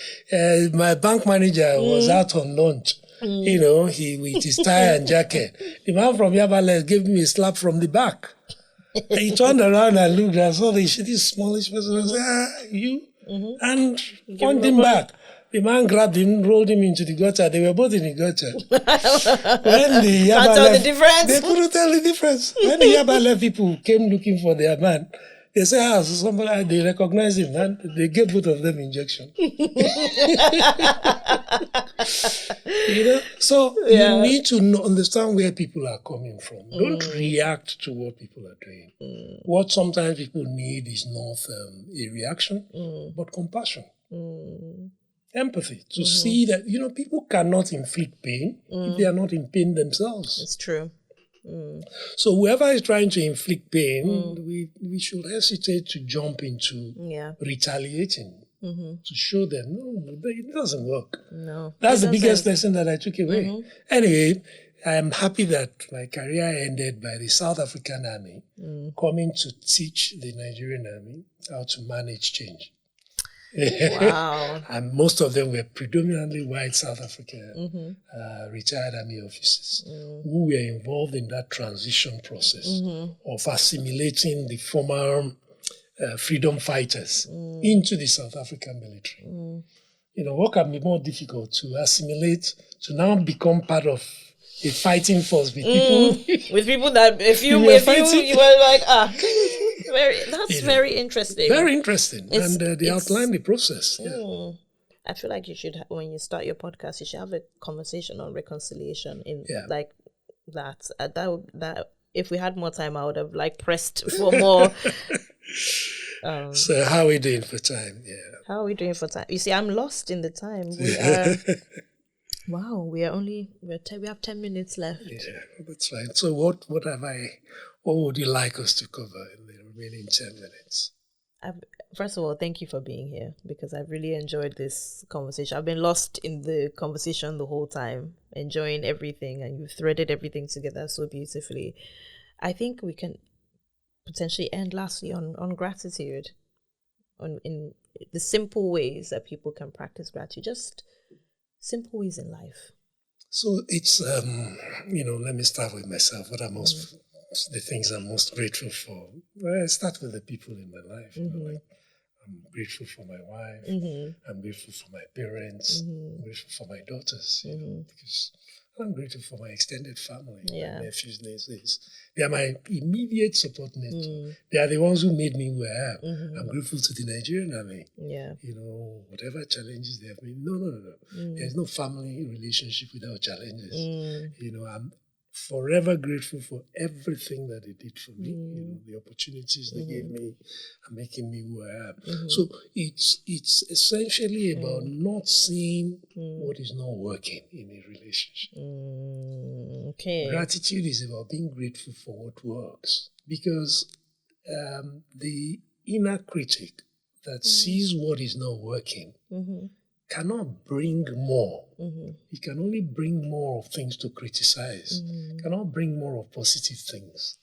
Speaker 1: My bank manager was out on lunch. You know, he with his tie and jacket. The man from Yaba left gave me a slap from the back. And he turned around and looked and saw this smallish person and said, you? And pointed him back. The man grabbed him, rolled him into the gutter. They were both in the gutter. When the Yaba left, they couldn't tell the difference. When the Yaba left people came looking for their man, they said, somebody, they recognized him, and they gave both of them injection. You know? So you need to understand where people are coming from. Don't react to what people are doing. What sometimes people need is not a reaction, but compassion. Empathy, to see that, you know, people cannot inflict pain if they are not in pain themselves.
Speaker 2: It's true.
Speaker 1: So whoever is trying to inflict pain, we should hesitate to jump into retaliating to show them, no, it doesn't work.
Speaker 2: No,
Speaker 1: that's the biggest lesson that I took away. Anyway, I am happy that my career ended by the South African Army coming to teach the Nigerian Army how to manage change.
Speaker 2: Wow.
Speaker 1: And most of them were predominantly white South African retired army officers who were involved in that transition process of assimilating the former freedom fighters into the South African military. You know, what can be more difficult to assimilate, to now become part of a fighting force with people
Speaker 2: with people that you were like, very interesting.
Speaker 1: Very interesting. And they outline the process.
Speaker 2: I feel like you should, when you start your podcast, you should have a conversation on reconciliation in like that. That if we had more time, I would have pressed for more.
Speaker 1: So how are we doing for time? Yeah.
Speaker 2: How are we doing for time? You see, I'm lost in the time. We are. Wow, we have 10 minutes left.
Speaker 1: Yeah, that's fine. So what would you like us to cover in the remaining 10 minutes?
Speaker 2: First of all, thank you for being here, because I've really enjoyed this conversation. I've been lost in the conversation the whole time, enjoying everything, and you've threaded everything together so beautifully. I think we can potentially end lastly on gratitude, in the simple ways that people can practice gratitude, just simple ways in life.
Speaker 1: So it's, let me start with myself. The things I'm most grateful for. Well, I start with the people in my life. I'm grateful for my wife. I'm grateful for my parents. I'm grateful for my daughters, because I'm grateful for my extended family, my nephews, nieces. They are my immediate support net. They are the ones who made me who I am. I'm grateful to the Nigerian Army. You know, whatever challenges they have made. No. There's no family relationship without challenges. You know, I'm forever grateful for everything that they did for me. You know, the opportunities they gave me and making me who I am. So it's essentially about not seeing what is not working in a relationship.
Speaker 2: Okay.
Speaker 1: Gratitude is about being grateful for what works, because the inner critic that sees what is not working cannot bring more. It can only bring more of things to criticize. Cannot bring more of positive things.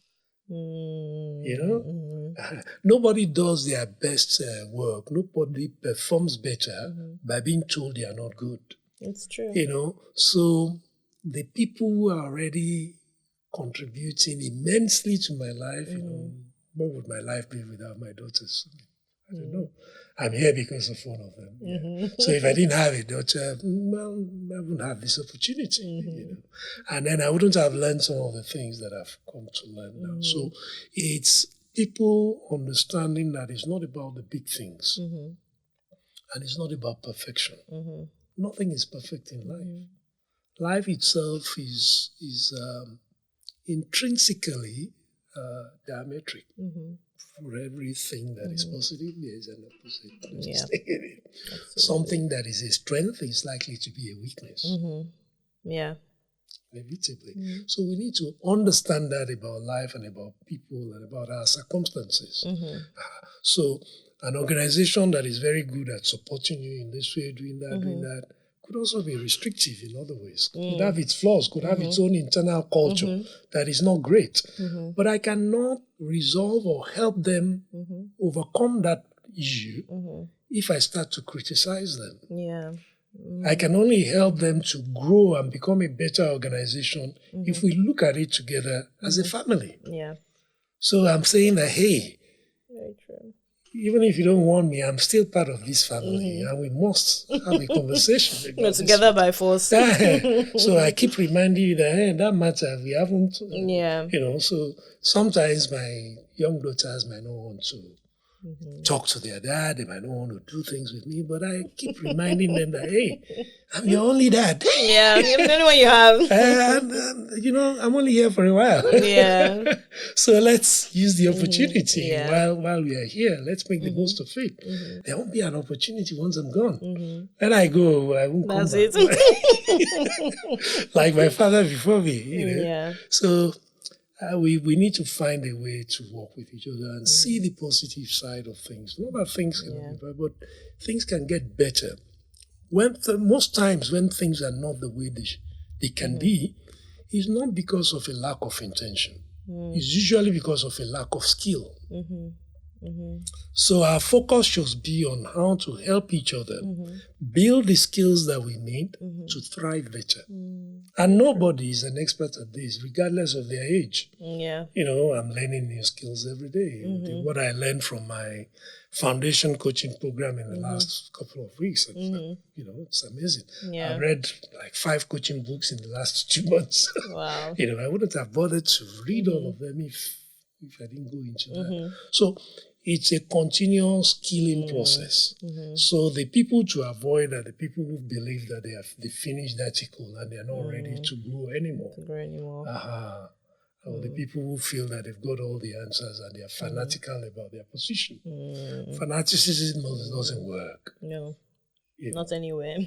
Speaker 1: You know? Nobody does their best work. Nobody performs better by being told they are not good.
Speaker 2: It's true.
Speaker 1: You know? So the people who are already contributing immensely to my life, you know, what would my life be without my daughters? I don't know. I'm here because of one of them. So if I didn't have a daughter, well, I wouldn't have this opportunity. You know? And then I wouldn't have learned some of the things that I've come to learn now. So it's people understanding that it's not about the big things. And it's not about perfection. Nothing is perfect in life. Life itself is intrinsically diametric. For everything that is positive, there is an opposite. Something that is a strength is likely to be a weakness.
Speaker 2: Yeah.
Speaker 1: inevitably. So we need to understand that about life and about people and about our circumstances. So an organization that is very good at supporting you in this way, doing that, could also be restrictive in other ways. Could have its flaws, could have its own internal culture that is not great. But I cannot resolve or help them overcome that issue if I start to criticize them.
Speaker 2: Yeah.
Speaker 1: I can only help them to grow and become a better organization if we look at it together as a family.
Speaker 2: Yeah.
Speaker 1: So I'm saying that, hey,
Speaker 2: very true.
Speaker 1: Even if you don't want me, I'm still part of this family, and we must have a conversation.
Speaker 2: We're together by force.
Speaker 1: So I keep reminding you that, hey, that matter, we haven't, so sometimes my young daughters might not want to talk to their dad, they might not want to do things with me, but I keep reminding them that, hey, I'm your only dad.
Speaker 2: Yeah, I'm the only one you have.
Speaker 1: And, I'm only here for a while.
Speaker 2: Yeah.
Speaker 1: So let's use the opportunity while we are here. Let's make the most of it. There won't be an opportunity once I'm gone. When I go, I won't come back. It. Like my father before me,
Speaker 2: Yeah.
Speaker 1: So we need to find a way to work with each other and see the positive side of things. Not that things can be better, but things can get better. Most times when things are not the way they can be, it's not because of a lack of intention. It's usually because of a lack of skill. So our focus should be on how to help each other build the skills that we need to thrive better. And nobody is an expert at this, regardless of their age.
Speaker 2: Yeah.
Speaker 1: I'm learning new skills every day. What I learned from my foundation coaching program in the last couple of weeks, it's amazing.
Speaker 2: Yeah.
Speaker 1: I read like 5 coaching books in the last 2 months.
Speaker 2: Wow.
Speaker 1: I wouldn't have bothered to read all of them if I didn't go into that. So it's a continuous skilling process. So the people to avoid are the people who believe that they finished the article and they're not ready to grow anymore. Or the people who feel that they've got all the answers and they're fanatical about their position. Fanaticism doesn't work.
Speaker 2: No, not anywhere.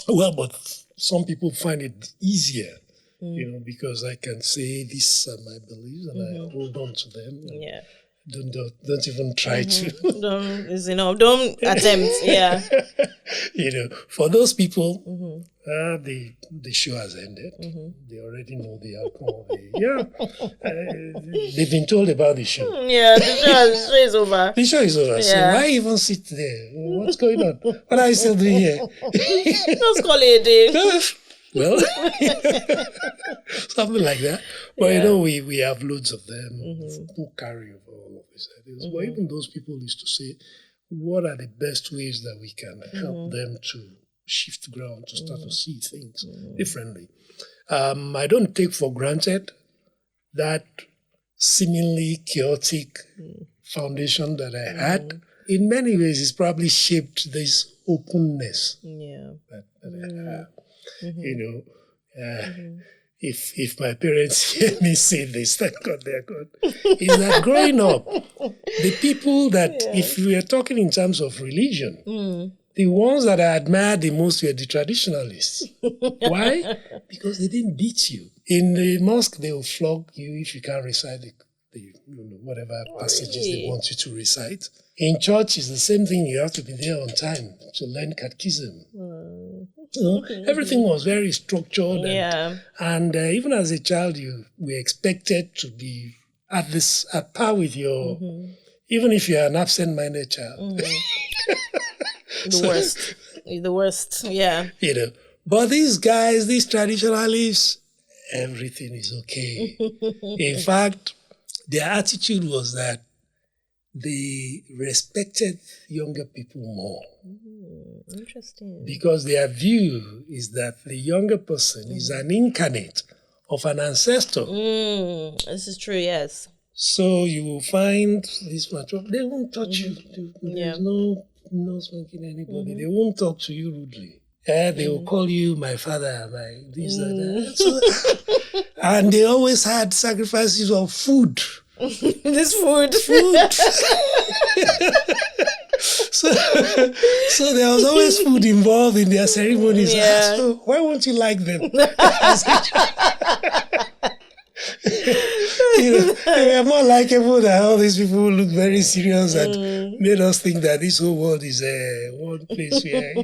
Speaker 1: Well, but some people find it easier, because I can say these are my beliefs and I hold on to them.
Speaker 2: Yeah.
Speaker 1: Don't even try to.
Speaker 2: Don't attempt. Yeah.
Speaker 1: For those people, the show has ended. They already know the outcome. They've been told about the show.
Speaker 2: Yeah, the show is over.
Speaker 1: The show is over. Yeah. So why even sit there? What's going on? What are you still doing here?
Speaker 2: Let's call it a day.
Speaker 1: Well, something like that. But we have loads of them who carry over all of these ideas. But even those people used to say, what are the best ways that we can help them to shift ground, to start to see things differently? I don't take for granted that seemingly chaotic foundation that I had. In many ways, it's probably shaped this openness that I have. If my parents hear me say this, thank God they're good, is that growing up, the people that, if we are talking in terms of religion, the ones that I admired the most were the traditionalists. Why? Because they didn't beat you. In the mosque, they will flog you if you can't recite the whatever passages they want you to recite. In church, it's the same thing. You have to be there on time to learn catechism. Everything was very structured. And even as a child, you were expected to be at par with your, even if you're an absent-minded child.
Speaker 2: The worst, yeah.
Speaker 1: But these guys, these traditionalists, everything is okay. In fact, their attitude was that they respected younger people more.
Speaker 2: Interesting.
Speaker 1: Because their view is that the younger person is an incarnate of an ancestor.
Speaker 2: This is true, yes.
Speaker 1: So you will find this mature, they won't touch you. There's no spanking anybody. They won't talk to you rudely. They will call you my father, my this, that. So, and they always had sacrifices of food.
Speaker 2: This food.
Speaker 1: So there was always food involved in their ceremonies.
Speaker 2: Yeah.
Speaker 1: So why won't you like them? They were more likable than all these people who look very serious and made us think that this whole world is one place where,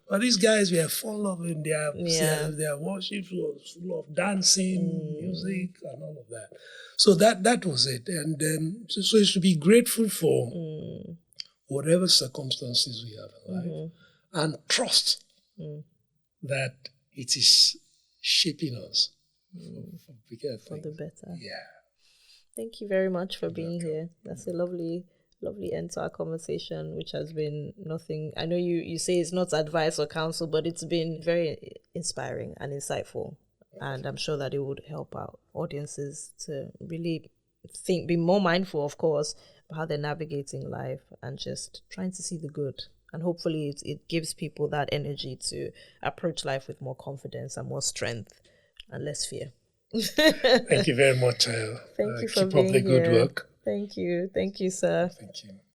Speaker 1: but these guys were full of in their worship was full of dancing, music, and all of that. So that was it. And so you should be grateful for whatever circumstances we have in life and trust that it is shaping us for
Speaker 2: the better.
Speaker 1: Yeah.
Speaker 2: Thank you very much for being here. That's a lovely end to our conversation, which has been nothing. I know you say it's not advice or counsel, but it's been very inspiring and insightful. And I'm sure that it would help our audiences to really be more mindful, of course, of how they're navigating life and just trying to see the good. And hopefully it gives people that energy to approach life with more confidence and more strength and less fear.
Speaker 1: Thank you very much.
Speaker 2: Thank you for
Speaker 1: keep
Speaker 2: being
Speaker 1: up the good
Speaker 2: here.
Speaker 1: work.
Speaker 2: Thank you, sir.
Speaker 1: Thank you.